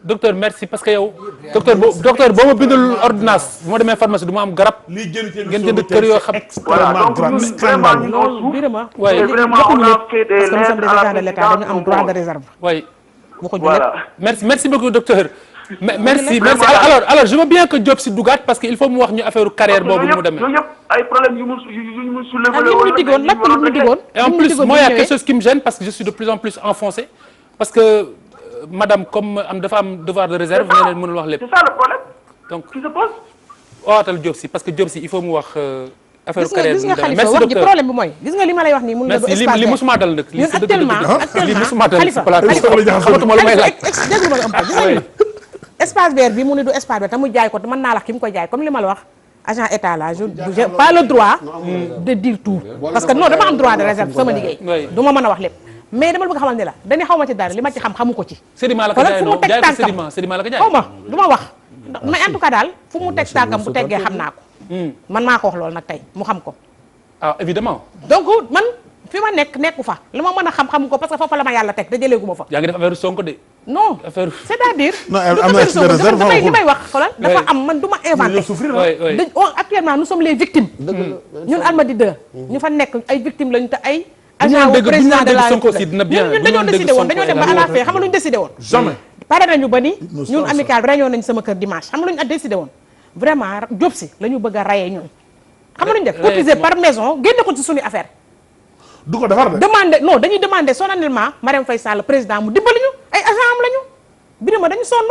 docteur merci parce que yow. docteur boo ma bindul ordonnance bu ma demee pharmacie du ma am garab. ngeen jënd kër yoo xam. voilà donc ñun vraiment ñu noo suuf. waaye vraiment on a fait des lettres à la l'État dañu am droit de réserve. oui. voilà merci beaucoup docteur. merci alors je veux bien que Diop si dugaat parce que il faut mu wax ñu affaire carrière boobu mu demee. yooyu yëpp ay problèmes yu mu soulevé et en plus moi il y a quelque chose qui me gêne parce que je suis de plus en plus enfoncé parce que madame comme dafa am devoir de réserve nee na mënul wax lépp. c'est ça le problème. donc qui se pose. waatal Diop si parce que Diop si il faut mu wax affaire carrière gis nga Khalifa wax ji problème bi mooy gis nga li ma lay wax nii mun nga du espace li musuma dal nag ñun actuellement li musuma dal Khalifa xamatuma lu may laaj déglu ma am ko espace vert bi mu ne du espace vert te mu jaay ko te mën naa la ki mu ko jaay comme li ma la wax agent état là je n'ai pas le droit de dire tout parce que non dama am droit de réserve sama liggéey du ma mën a wax lépp mais dama bëgg xamal ne la dañuy xaw ma ci dara li ma ci xam xamu ko ci sédiment la ko jaay fu mu teg tànkam sédiment la ko jaay xaw ma du ma wax mais en tout cas daal fu mu teg tànkam bu teggee xam naa ko man maa ko wax loolu nag tey mu xam ko évidemment donc man fi ma nekku fa li ma mën a xam ko parce que foofu la ma yàlla teg da jëleegu ma fa yaa ngi def affaire Sonko de non c'est-à-dire non am na ci réserve li may wax xoolal dafa am man du ma inventé actuellement nous sommes les victimes ñun Almadies 2 ñu fa nekk ay victimes lañu te ay agent wu président de la République ñun dañoo décidé woon dañoo dem ba à la fin xam nga lu ñu décidé woon pare nañu ba ni ñun amical réunion nañu sama kër dimanche xam nga lu ñu décidé woon vraiment Diop si la ñu bëgg a rayee ñun xam nga lu ñu def cotiser par maison génne ko ci suñu affaire du ko defar de. dañuy demander solennellement Marème Faye Sall président mu dimbali ñu ay agent am lañu Birima dañu sonn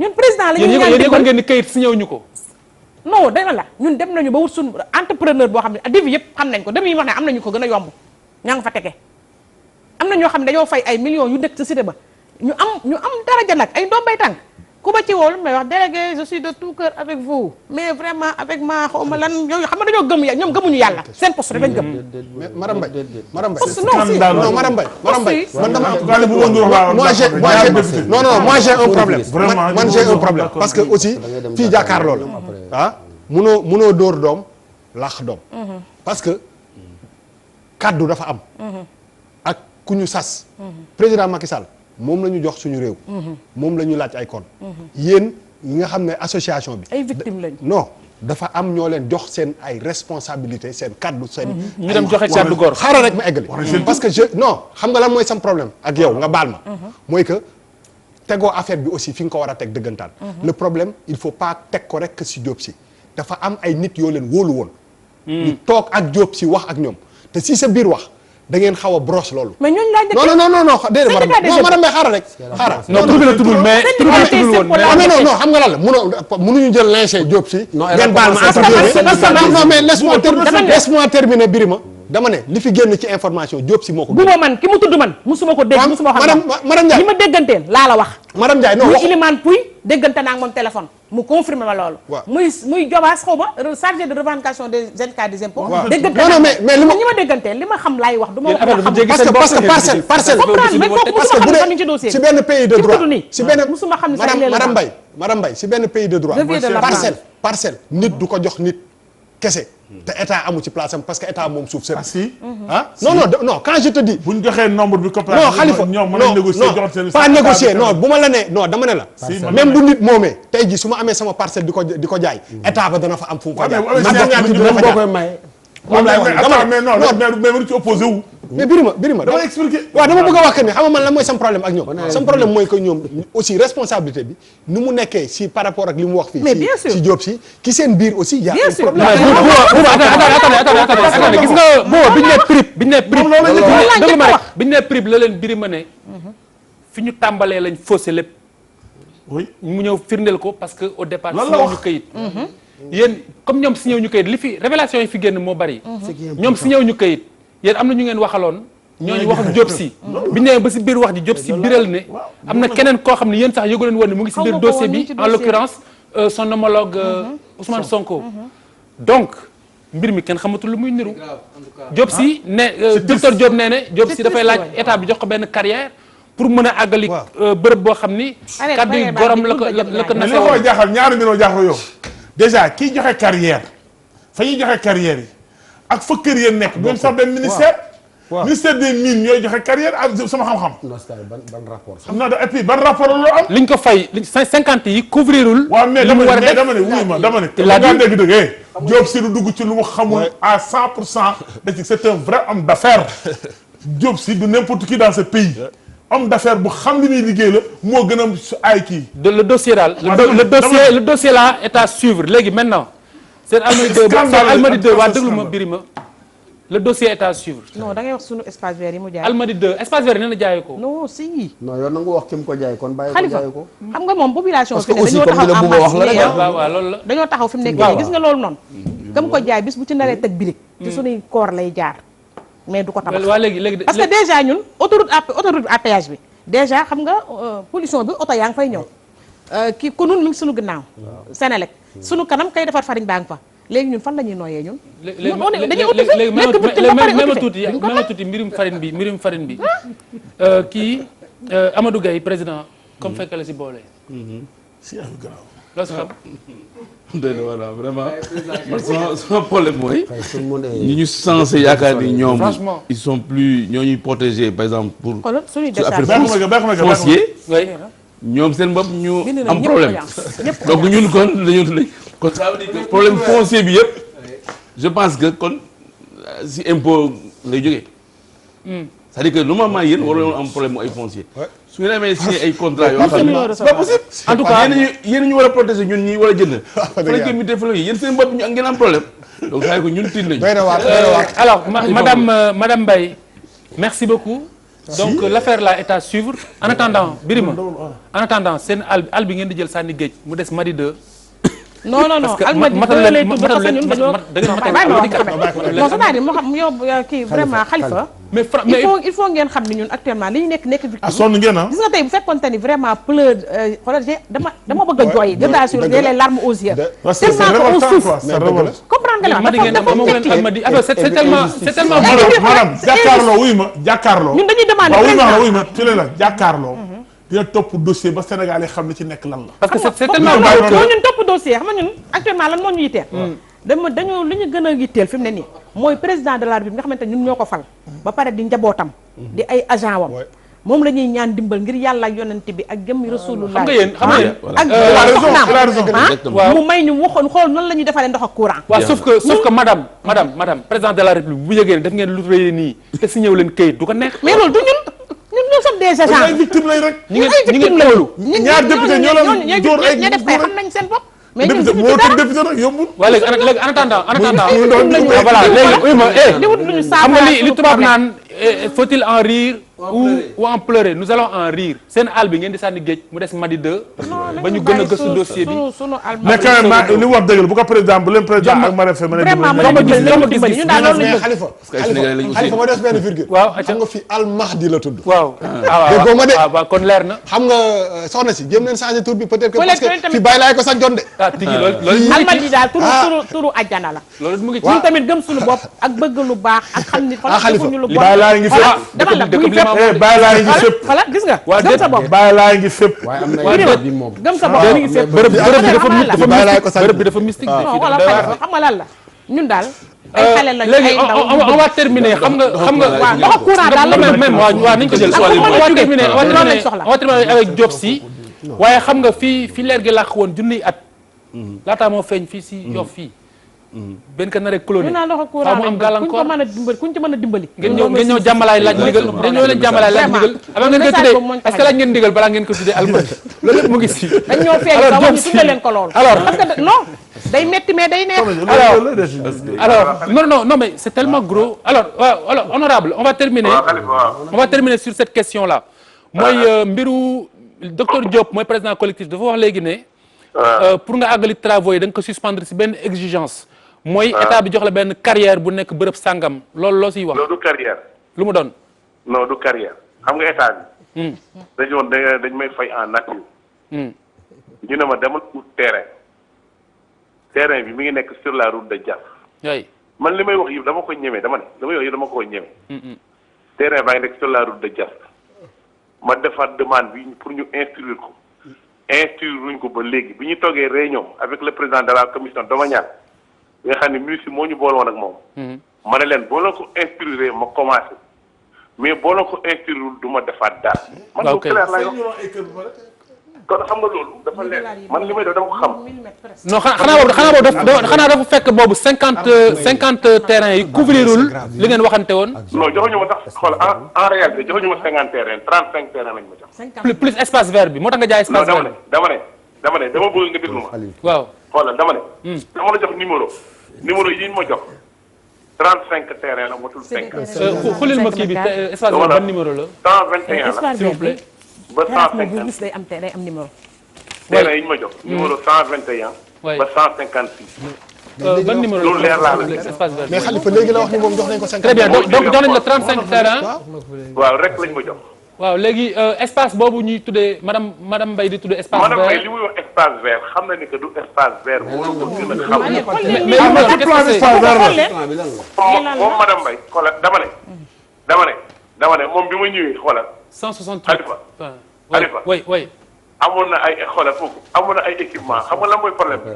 ñun président la ñu ñaan yéen yëgoon ngeen ni kayit si ñëw ñu ko. non dana la ñun dem nañu ba wut suñu entrepreneur boo xam ne devis yëpp xam nañ ko devis yi wax ne am nañu ko gën a yomb ñaa nga fa tege am na ñoo xam ne dañoo fay ay millions yu dëkk ci cité ba ñu am daraja nag ay ndombay tànk ku ba ci woo lu may wax délégué je suis de tout cœur avec vous mais vraiment avec ma xaw ma lan yooyu xam nga dañoo gëm ñoom gëmuñu yàlla seen poste rek lañ gëm. mais Madame Mbaye Madame Mbaye non Madame Mbaye man dama am moi j'ai un problème man j'ai un problème parce que aussi fii jàkkaarloo la munoo dóor doom laax doom parce que kaddu dafa am ak ku ñu sas président Macky Sall moom la ñu jox suñu réew moom la ñu laaj ay kon yéen ñi nga xam ne association bi ay victimes lañu non dafa am ñoo leen jox seen ay responsabilité seen kaddu seen ñu dem joxe kaddu góor xaaral rek ma eggali parce que non xam nga lan mooy sam problème ak yow nga baal ma mooy que tegoo affaire bi aussi fi nga ko war a teg dëggantaan le problème il faut pas teg ko rek si Diop si dafa am ay nit yoo leen wóolu woon ñu toog ak Diop si wax ak ñoom te si sa biir wax da ngeen xaw a brosse loolu. mais ñooñu laaj non déedéet madame Mbaye xaaral rek. xaaral non tur bi la tuddul mais tur bi la tuddul woon mais non xam nga lan la mënuñu jël linge Diop si. ngeen baal ma non mais laisse-moi terminer Birima dama ne li fi génn ci information Diop si moo ko. bu ma man ki mu tudd man musuma ko dégg musuma xam madame Ndiaye li ma dégganteel laa la wax. madame Ndiaye non muy Ilimane Pouy déggante naa ak moom téléphone mu confirmé ma loolu. muy Jobaas xaw ma chargé de revendication des syndicats des impôts. déggante non mais li ma ñi ma dégganteel li ma xam laay wax du ma wax xam parce que parcelle parce que bu dee si benn pays de droit si benn musuma xam ne madame Mbaye si benn pays de droit parcelle nit du ko jox nit kese te état amu ci place am parce que état moom suuf seen. non quand je te dis. bu ñu joxee nombre bi non Khalifa ñoom mën nañ négocier jox seen pas négocier non bu ma la nee non dama ne la. même bu nit moomee tey jii su ma amee sama parcelle di ko jaay. état ba dana fa am fu mu ko jaay. boo koy maye. moom laay wax dama mais non mais mënu ci opposé wu. mais Birima dama expliquer. waaw dama bëgg a wax que ni xam nga man lan mooy sam problème ak ñoom. sam problème mooy que ñoom aussi responsabilité bi ni mu nekkee si par rapport ak li mu wax fii. mais bien sûr si Diop si ki seen biir aussi. y a bien sûr attendez gis nga boo biñu ne prib la leen Birima ne fi ñu tàmbalee lañ faussé lépp. oui mu ñëw firndeel ko parce que au départ signé ñu këyit yéen comme ñoom signé ñu këyit li fi révélation yi fi génn moo bari ñoom signé ñu këyit yéen am na ñu ngeen waxaloon ñooñu wax Diop si bi ñu nee ba si biir wax ji Diop si biral ne am na keneen koo xam ne yéen sax yëgu leen woon ne mu ngi si biir dossier bi en l'occurrence son homologue Ousmane Sonko donc mbir mi kenn xamatul lu muy niru. Diop Sy ne docteur Diop nee ne Diop Sy dafay laaj état bi jox ko benn carrière pour mën a àggali bërëb boo xam ni. kaddu yi gorom la ko mais li ma koy jaaxal ñaari mbir ma jaaxal yow déjà kii joxe carrière fa ñuy joxe carrière yi ak fa kër yéen nekk doon sax benn ministère. ministère des mines ñooy joxe carrière ak sama xam-xam. ban rapport. non et puis ban rapport la am. liñ ko fay 50 yi couvrirul. waaw mais dama ne wuy ma dama ne. il a dit dëgg-dëgg Diop Sy du dugg ci lu mu xamul à 100% da ci c'est un vrai homme d'affaires. Diop Sy du n'importe qui dans ce pays. homme d'affaires bu xam li muy liggéey la moo gën a ay kii. le dossier daal le dossier là est à suivre léegi maintenant. seen Almadies 2 waa déglu ma Birima le dossier est à suivre. non da ngay wax sunu espace vert yi mu jaay. Almadies 2 espace vert nee na jaayee ko. non si. non yow nangu wax ki mu ko jaay kon bàyyi ko Khalifa jaay ko. xam nga moom population. parce que fi aussi dañoo comme li la taxaw bëgg a wax la rek waaw loolu la. dañoo taxaw fi mu nekk nii gis nga loolu noonu. kam ko jaay bis bu ci naree teg birig ci sunuy koor lay jaar. mais du ko tabax waa léegi parce que déjà ñun autoroute à péage bi déjà xam nga pollution bi oto yaa ngi fay ñëw. kii konun mi ngi sunu ginnaaw. Sénélec sunu kanam kay defar farine baa ngi fa. léegi ñun fan la ñuy nooyee ñun. dañuy occupé nekk victime ba pare occupé même tuuti mbirum farine bi kii Amadou Gaye président comme fekk la si boole. si am garaaw. loolu si xam. doy na voilà vraiment man sama problème mooy. ñi ñu censé yaakaar ni ñoom. ils sont plus ñoo ñuy protéger par exemple pour. xoolal suñuy sur affaire foncier. ñoom seen bopp ñu am problème. donc ñun kon dañu kon ça veut dire que problème foncier bi yëpp je pense que kon si impôt lay jógee. c'est-à-dire que normalement yéen waroon am problème mu ay foncier. su ngeen amee signé ay contrat yoo xam ne c'est pas possible. en tout cas yéen ñu war a protéger ñun ñi war a jënd. fa lañ koy muté fa la yéen seen bopp ñu ngeen am problème. donc ça veut dire que ñun tiit nañu. alors madame Mbaye merci beaucoup. donc l'affaire là est à suivre en attendant Birima en attendant seen al bi ngeen di jël sànni géej mu des Madi 2. non Almadies 2 lay tudd parce que ñun dañoo non c'est-à-dire moo xam yow kii vraiment Khalifa. mais il faut ngeen xam ni ñun actuellement li ñu nekk victime. sonn ngeen gis nga tey bu fekkoonte ni vraiment pleure xoolal dama bëgg a jooy. je t'assure j'ai les larmes aux yeux. tellement qu'on souffre. comprendre nga li ma c'est tellement maanaam jàkkaarloo wuy ma jàkkaarloo. ñun dañuy demander président wuy ma ci la jàkkaarloo. dina topp dossier ba Sénégal yi xam ne ci nekk lan la. parce que c'est tellement ñun topp dossier xam nga ñun actuellement lan moo ñu yitteel. dañoo li ñu gën a yitteel fi mu ne nii mooy président de la République nga xamante ñun ñoo ko fal. ba pare di njabootam. di ay agent wam moom la ñuy ñaan dimbal ngir yàlla ak yonent bi ak jëm rasulullah. xam nga yéen ak soxnaam mu may ñu waxoon xool nan la ñuy defalee ndox ak courant. waaw sauf que madame président de la République bu yëgee def ngeen lu rëy nii te si ñëw leen këyit du ko neex. mais loolu du ñun sommes des agents. ay victime lay rek. ñi ngeen toolu. ñaar député ñoo la door ay ña def tey xam nañ seen bopp. mais ñun député moo tëdd député nag yombul. waaw léegi en attendant voilà léegi oui ma xam nga li tubaab naan faut-il en rire ou en pleurer nous allons en rire seen àll bi ngeen di sànni géej mu des Madi 2 ba ñu gën a gëstu dossier bi mais quand même li wax dëgg la bu ko président bu leen président ak Marème Faye mën a gis ñun daal loolu lañu Khalifa Khalifa ma des benn virgule waaw xam nga fi Al Mahdi la tudd waaw waaw kon leer na xam nga soxna si jéem leen changer tur bi peut-être que parce que fi bàyyi laay ko sax jonde tigi loolu Al Mahdi daal turu àjjana la loolu mu ngi ci ñun tamit gëm suñu bopp ak bëgg lu baax ak xam ni fa ñu lu bon bàyyi laa ngi fépp demal la bàyyi laa ngi fépp voilà gis nga gëm sa bopp bàyyi laa ngi fépp waaye am na bi moom gëm sa bopp mi ngi fépp bërëb bi dafa mystique non wala xam nga lan la ñun daal ay xale lañu ay ndaw on va terminer xam nga waaw ndox courant daal la même waaw nañ ko jël on va terminer avec Diop Sy waaye xam nga fii leer gi làq woon junniy at laataa moo feeñ fii si Yoff fii benn ka naree colonie faa mu am gàllankoor kuñ ci mën a dimbali ngeen ñëw jàmbalaay laaj ndigal dañoo leen jàmbalaay laaj ndigal avant ngeen ko tuddee est-ce que laaj ngeen ndigal balaa ngeen ko tuddee Almadies loolu lépp mu ngi si dañ ñoo feeñ sax wax ñu tudde leen ko loolu alors parce que non day metti mais day neex alors non mais c'est tellement gros alors honorable on va terminer sur cette question là mooy mbiru docteur Diop mooy président collectif dafa wax léegi ne pour nga àggali travaux yi da nga ko suspendre si benn exigence mooy état bi jox la benn carrière bu nekk bërëb sàngam loolu loo siy wax. loolu du carrière. lu mu doon. non du carrière xam nga état bi. dañ may fay en nature. ñu ne ma demal ut terrain bi mi ngi nekk sur la route de Diaff. oui. man li may wax yëpp dama koy ñeme dama ne li may wax yëpp dama koy ñeme. terrain baa ngi nekk sur la route de Diass ma defaat demande bi pour ñu instruire ko ruñ ko ba léegi bi ñu toogee réunion avec le président de la commission domaniale bi nga xam ne ministre moo ñu boole woon ak moom. ma ne leen boo la ko instruire ma commencé mais boo la ko instruire du ma defaat dara. man lu clair lay wax kon xam nga loolu dafa leer man li may def dama ko xam. non xanaa dafa fekk boobu 50 terrains yi couvrirul li ngeen waxante woon. non joxuñu ma sax xool en réalité joxuñu ma 50 terrains 35 terrains lañ ma jox. plus espace vert bi moo tax nga jaay espace vert bi. dama bëgg nga déglu ma. waaw xoolal dama la jox numéro yi ñu ma jox 35 terrains la motul 5. xulil ma kii bi espace vert ban numéro la. 121 la s'il vous plaît. ba 150 day am numéro. terrain yi ñu ma jox. numéro 121. ba 156. ban numéro loolu leer laa la espace vert. mais Khalifa léegi la wax ni moom jox nañ ko 50. très bien donc jox nañ la 35 terrains. waaw rek lañ ma jox. waaw léegi espace boobu ñuy tuddee madame Mbaye di tuddee espace vert. madame Mbaye li muy wax espace vert xam na ni que du espace vert. wala ko gën a xam. moom madame Mbaye xoolal dama ne moom bi ma ñëwee xoolal. 168 Khalifa oui. amoon na ay xoolal foofu amoon na ay équipement xam nga lan mooy problème bi.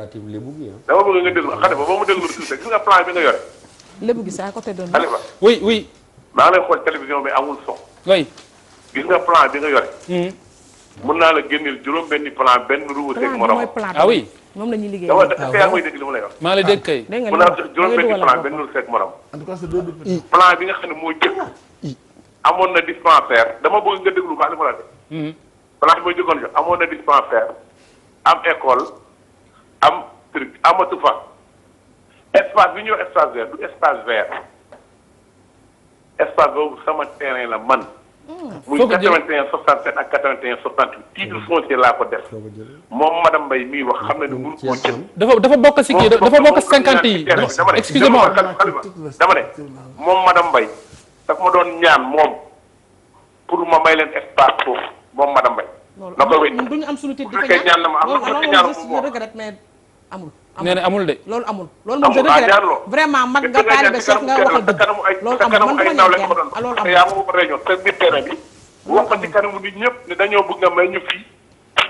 dama bëgg nga déglu Khalifa ba mu déglu tuuti gis nga plan bi nga yore. lébu gi saa côté doon. Khalifa oui. maa ngi lay xool télévision bi amul son. oui. gis nga plan bi nga yore. mën naa la génneel juróom-benni plan benn ruubu teg morom. ah oui. moom la ñuy liggéey. est-ce que yaa ngi may dégg li ma lay wax. maa ngi lay dégg kay. mën naa la jox juróom-benni plan benn ruubu teg morom. plan bi nga xam ne moo jëkk amoon na dispensaire dama bëgg nga déglu baax li ma la def. plan bi ma jëkkoon jox amoon na dispensaire am école am truc amatu fa espace bi ñuy wax espace vert du espace vert espace boobu sama terrain la man. muy 81 67 ak 81 68 titre foncier laa ko def moom madame Mbaye miy wax xam na ne mënu koo jël. dafa bokk si kii dafa bokk 50 yi. excusez-moi dama ne moom madame Mbaye daf ma doon ñaan moom pour ma may leen espace foofu moom madame Mbaye. na ko wéy duñu am suñu titre bu fekkee ñaan na ma am na ñaan mu regret mais amul. nee na amul de. loolu amul loolu moom je regrette vraiment mag nga taalibe Cheikh nga waxal dëgg loolu amul man dama ñaan kenn loolu amul. yaa ma ko réunion te biir terrain bi wax ko ci kanamu nit ñëpp ne dañoo bëgg nga may ñu fii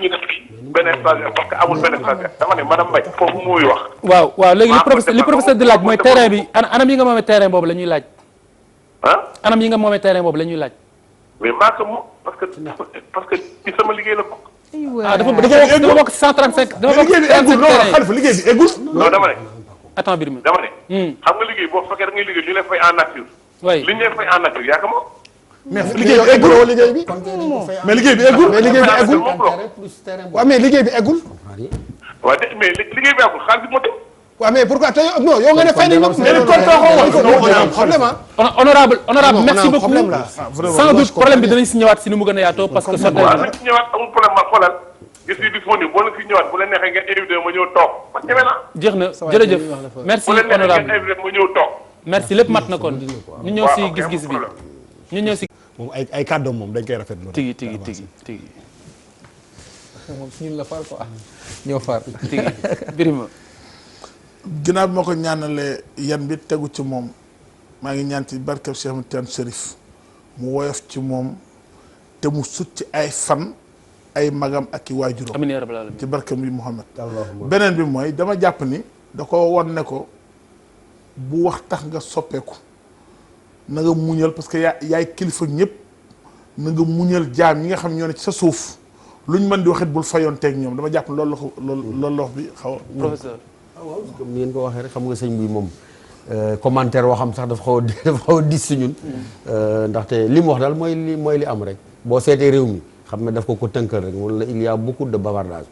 ñu def fii benn espace parce que amul benn espace dama ne madame Mbaye foofu muy wax. waaw léegi li professeur di laaj mooy terrain bi anam yi nga moomee terrain boobu la ñuy laaj. anam yi nga moomee terrain boobu la ñuy laaj. mais maa ko moom parce que ci sama liggéey la bokk. dafa bokk ci 135. dafa bokk ci 135 terrain Khalifa liggéey bi eggul. non dama ne. attends bir mi dama ne. xam nga liggéey boo fekkee da ngay liggéey ñu lay fay en nature. oui li ñu lay fay en nature yaa ko moom. mais liggéey bi eggul liggéey bi. mais liggéey bi eggul. mais liggéey bi eggul. waaw mais liggéey bi eggul. waaw de mais liggéey bi eggul xaalis bi moo waaw mais pourquoi tey non yow nga ne fay nañu. honorable merci beaucoup sans doute problème bi danañ si ñëwaat si ni mu gën a yaatoo parce que sottee waaw nañ si ñëwaat amul problème ma xoolal gis yi disponible boo la fi ñëwaat bu la neexee ngeen invité ma ñëw toog man ñeme naa. jeex na jërëjëf merci bu la neexee honorable ngeen invité ma ñëw toog. merci lépp mat na kon ñu ñëw si gis-gis bi ñu ñëw si. moom ay kàddoom moom dañ koy rafetlu. tigi moom suñu la far quoi ñoo far tigi Birima. ginnaaw bi ma ko ñaanalee yan bi tegu ci moom maa ngi ñaan ci barkeb Cheikh Tidiane Chérif mu woyof ci moom te mu sut ci ay fan ay magam ak i waajuram amiin yaa rabbal aalamiin ci barkam bi Muhammad beneen bi mooy dama jàpp ni da ko won ne ko bu wax tax nga soppeeku na nga muñal parce que yaay kilifa ñëpp na nga muñal jaam ñi nga xam ñoo ne ci sa suuf luñ mën di waxit bul fayoon teeg ñoom dama jàpp loolu la ko loolu la wax bi xaw a professeur waaw comme ni ngeen ko waxee rek xam nga sëñ bi moom commentaire waxam sax dafa xaw a dis si ñun ndaxte li mu wax daal mooy li am rek boo seetee réew mi xam ne daf ko tënkal rek wala il y a beaucoup de bavardage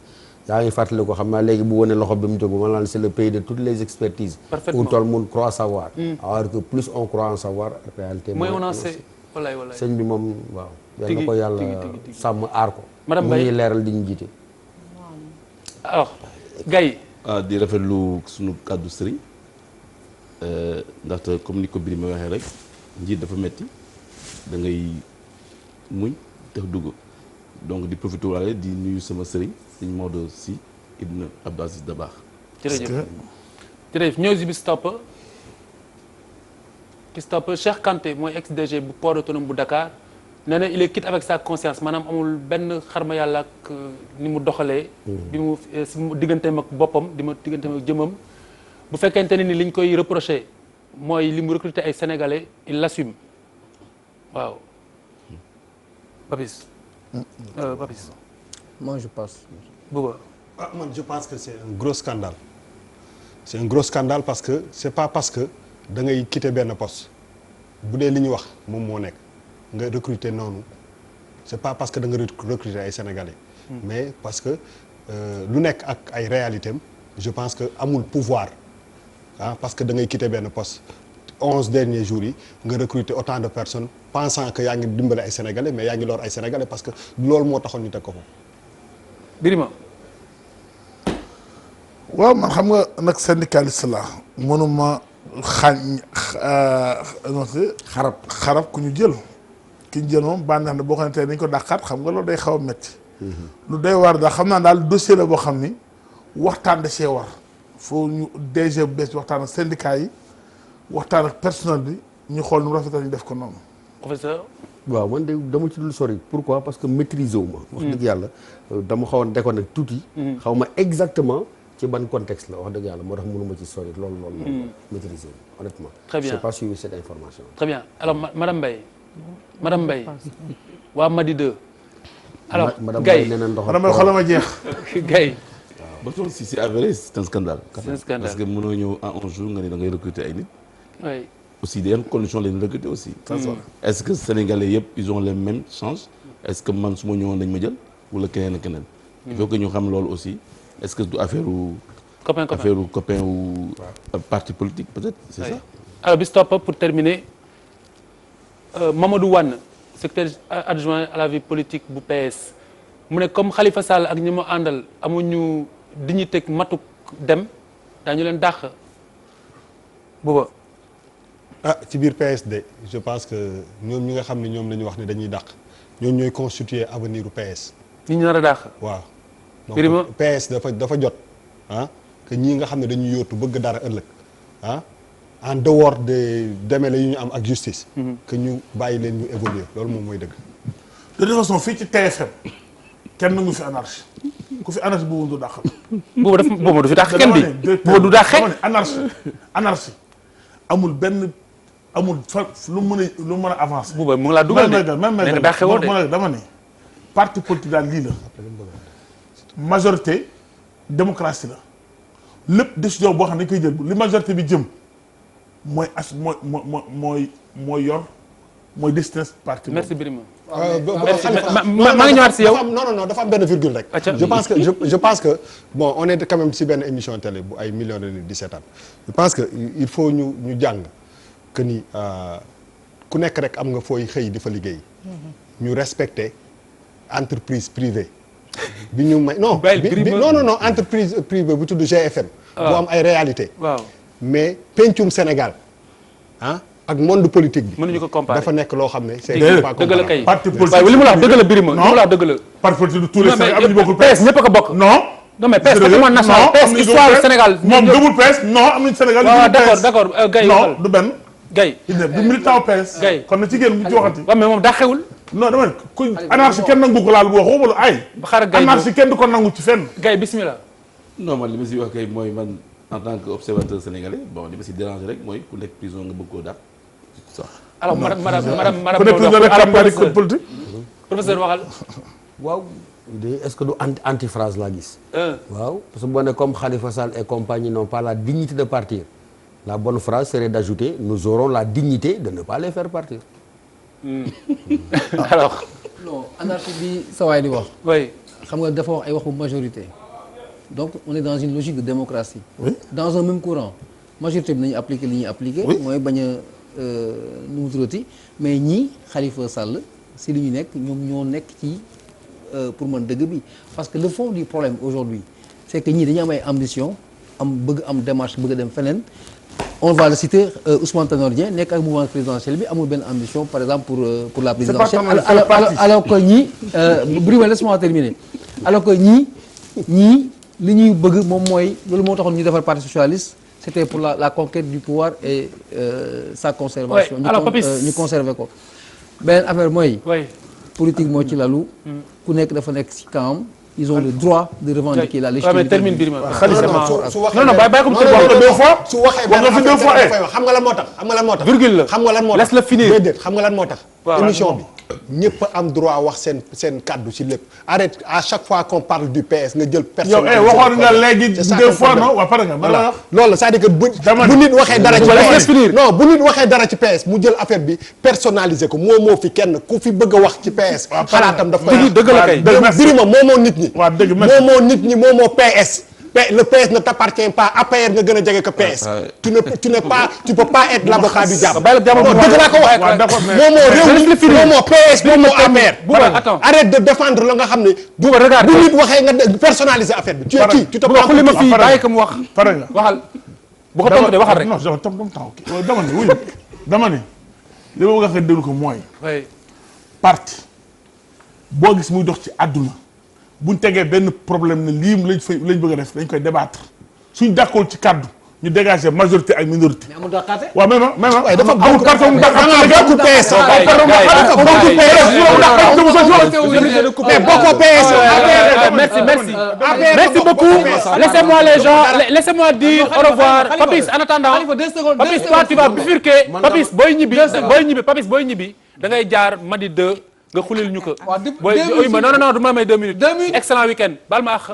yaa ngi fàttali ko xam naa léegi bu wane loxo bi mu jóg ma naan c'est le pays de toutes les expertises où tout le monde croit savoir alors que plus on croit en savoir en réalité mooy on en sait wallaay sëñ bi moom waaw yal na ko yàlla sàmm aar ko madame mu ñuy leeral di ñu jiite alors Gaye di rafetlu sunu kàddu sëriñ ndaxte comme ni ko Birima waxee rek njiit dafa metti da ngay muñ te dugg donc di profité waale di nuyu sama sëriñ sëñ Maodo Sy Ibn Abdou Aziz Dabakh. jërëjëf ñëw si bis topp Christophe Cheikh Kanté mooy ex-DG bu port autonome bu Dakar nee na il est quitte avec sa conscience maanaam amul benn xarma yàlla ak ni mu doxalee. bi mu si digganteem ak boppam digganteem ak jëmam bu fekkente ne ni liñ koy reproché mooy li mu recruter ay sénégalais il l'assume waaw. Papis. Papis. Moi je passe. Bouba. Ah, man je pense que c'est un gros scandale. C'est un gros scandale parce que c'est pas parce que da ngay quitter benn poste bu dee li ñu wax moom moo nekk nga recruter noonu c'est pas parce que da nga recruter ay sénégalais. mais parce que lu nekk ak ay réalités am je pense que amul pouvoir parce que da ngay quitter benn poste 11 derniers jours yi nga recruter autant de personnes pensant que yaa ngi dimbale ay sénégalais mais yaa ngi lor ay sénégalais parce que loolu moo taxoon ñu teg ko fa. Birima. waaw man xam nga nag syndicaliste la mënuma xarab ku ñu jël ki ñu jël moom bànneex na boo xam ne tey dañ ko dàqaat xam nga loolu day xaw a métti lu doy war daal xam naa daal dossier la boo xam ni waxtaan da see war foo ñu DG bu bees bi waxtaan ak syndicat yi waxtaan ak personnel bi ñu xool nu rafetal ñu def ko noonu. Professeur. waaw man de dama ci dul sori pourquoi parce que maîtriser wu ma. wax dëgg yàlla dama xawoon déconné tuuti. xaw ma exactement ci ban contexte la wax dëgg yàlla moo tax mënuma ci sori loolu. maîtriser wu honnêtement. très bien je n'ai pas suivi cette information. très bien alors madame Mbaye waa Madi 2. alors Gaye madame Mbaye xoolal ma jeex. Gaye. ba tool si c'est avéré c'est un scandale. c'est un scandale parce que mënoo ñëw en 11 jours nga ne da ngay recruter ay nit. oui. aussi des conditions lañu recruter aussi. est-ce que sénégalais yëpp ils ont les mêmes chances est-ce que man su ma ñëwoon dañ ma jël wala keneen ak keneen. il faut que ñu xam loolu aussi est-ce que du affaire copain ou parti politique peut-être c'est ça. alors bis topp pour terminer Mamadou Wane secrétaire adjoint à la vie politique bu PS mu ne comme Khalifa Sall ak ñi mu àndal amuñu dignité matuk dem daañu leen dàq booba. ci biir PSD je pense que ñoom ñi nga xam ne ñoom la ñu wax ne dañuy dàq ñoom ñooy constituer avenir u PS. ñi ñu nar a dàq. waaw donc PS dafa jot que ñii nga xam ne dañuy yóotu bëgg dara ëllëg en dehors de démêlés yu ñu am ak justice. que ñu bàyyi leen ñu évoluer loolu moom mooy dëgg. de toute façon fii ci TFM kenn nangu fi anarchie ku fi anarchie boobu du dàq. boobu du fi dàq kenn di boobu du dàqee anarchie amul benn. amul fa lu mën a avancer. bu mu ngi laa dugal de même dama ne parti politique daal lii la majorité démocratie la lépp décision boo xam ne dañ koy jël li majorité bi jëm mooy mooy destiné parti. merci Birima. maa ngi ñëwaat si yow non dafa am benn virgule rek. je pense que bon on est quand même si benn émission télé bu ay millions de nit di seetaan je pense que il faut ñu jàng. que ni ku nekk rek am nga fooy xëy di fa liggéey. ñu respecter entreprise privée. bi ñu may non non entreprise privée bu tudd GFM. bu am ay réalité waaw mais pencum Sénégal ak monde politique bi. mënuñu ko comparer dafa nekk loo xam ne. c'est pas dëgg la kay parti politique li mu la wax dëgg la Birima li mu la wax dëgg la. parti politique de tous les Sénégal am nañu bokkul PS ñëpp a ko bokk. non mais PS patrimoine national PS histoire Sénégal. moom dëggul PS non am nañu Sénégal. waaw d'accord Gaye non du benn. Gaye du militant PS. Gaye kon na ci génn mu ci waxati. waaw mais moom daa xewul. non dama ne ku anarchie kenn nangu ko laal bu wax waxuma ay. xaaral Gaye anarchie kenn du ko nangu ci fenn. Gaye bismillah. non man li ma si wax kay mooy man en tant que observateur sénégalais bon li ma si déranger rek mooy ku nekk prison nga bëgg koo dàq ça. alors madame ku nekk prison rek xam nga politique. professeur waxal. waaw est-ce que du anti phrase laa gis. waaw parce que boo ne comme Khalifa Sall et compagnie n'ont pas la dignité de partir. La bonne phrase serait d'ajouter nous aurons la dignité de ne pas les faire partir. alors. non anarchie bi sa waay di wax. oui. xam nga dafa wax ay waxu majorité. donc on est dans une logique de démocratie. Oui. Dans un même courant majorité bi nañu appliquer li ñuy appliquer. mooy bañ a nu mu tuddati mais ñii Khalifa Sall si li ñu nekk ñoom ñoo nekk ci pour man dëgg bi parce que le fond du problème aujourd'hui c'est que ñii dañu am ay ambition bëgg am démarche bëgg a dem feneen. On va le citer Ousmane Tanor Dieng nekk ak mouvement présidentiel bi amul benn ambition par exemple pour la présidentielle alors que ñii Birima laisse-moi terminer alors que ñii li ñuy bëgg moom mooy loolu moo taxoon ñu defar parti socialiste c'était pour la conquête du pouvoir et sa conservation. Ouais. Alors Papis ñu conserver ko. beneen affaire mooy. oui. politique moo ci lalu. ku nekk dafa nekk ci camp. ils ont le droit de revendiquer la légitimité. mais termine Birima. su waxee non bàyyi ko mu wax xam nga lan moo tax virgule la xam nga lan moo tax laisse le finir déedéet xam nga lan moo tax émission bi ñëpp am droit wax seen kaddu ci lépp arrête à chaque fois qu'on parle du PS nga jël personne yow waxoon nga léegi 2 fois non waa pare nga voilà loolu c'est-à-dire que bu nit waxee dara ci PS non bu nit waxee dara ci PS mu jël affaire bi personnaliser ko moo fi kenn ku fi bëgg a wax ci PS xalaatam daf koy dëgg la kay Birima moomoo nit ñi waaw dëgg moomoo nit ñi moomoo PS le PS ne t'appartient pas APR nga gën a jege que PS. tu peux pas être l'avocat du diable. dëgg laa ko wax moomoo réew mi moomoo PS moomoo APR. arrête de défendre la nga xam ne. bu nit waxee nga personnaliser affaire bi. tu es qui tu te prends li ma fii bàyyi ko mu wax. pare nga waxal bu ko tontu de waxal rek. non dama ne wuy dama ne li ma bëgg a nga déglu ko mooy. parti boo gis muy dox ci àdduna. buñ tegee benn problème ne lii lañ bëgg a def dañ koy débattre suñ d'accord ci kaddu ñu dégager majorité ak minorité. mais amul dàqaate. waaw même waaye dafa amul carte mu bokku PS. mais bokku PS. merci beaucoup. laissez-moi les gens laissez-moi dire au revoir. Papis en attendant Papis toi tu vas bifurquer. Papis booy ñibbi Papis booy ñibbi da ngay jaar Madi 2. nga xulil ñu ko. non du ma may 2 minutes. excellent week-end. baal ma àq.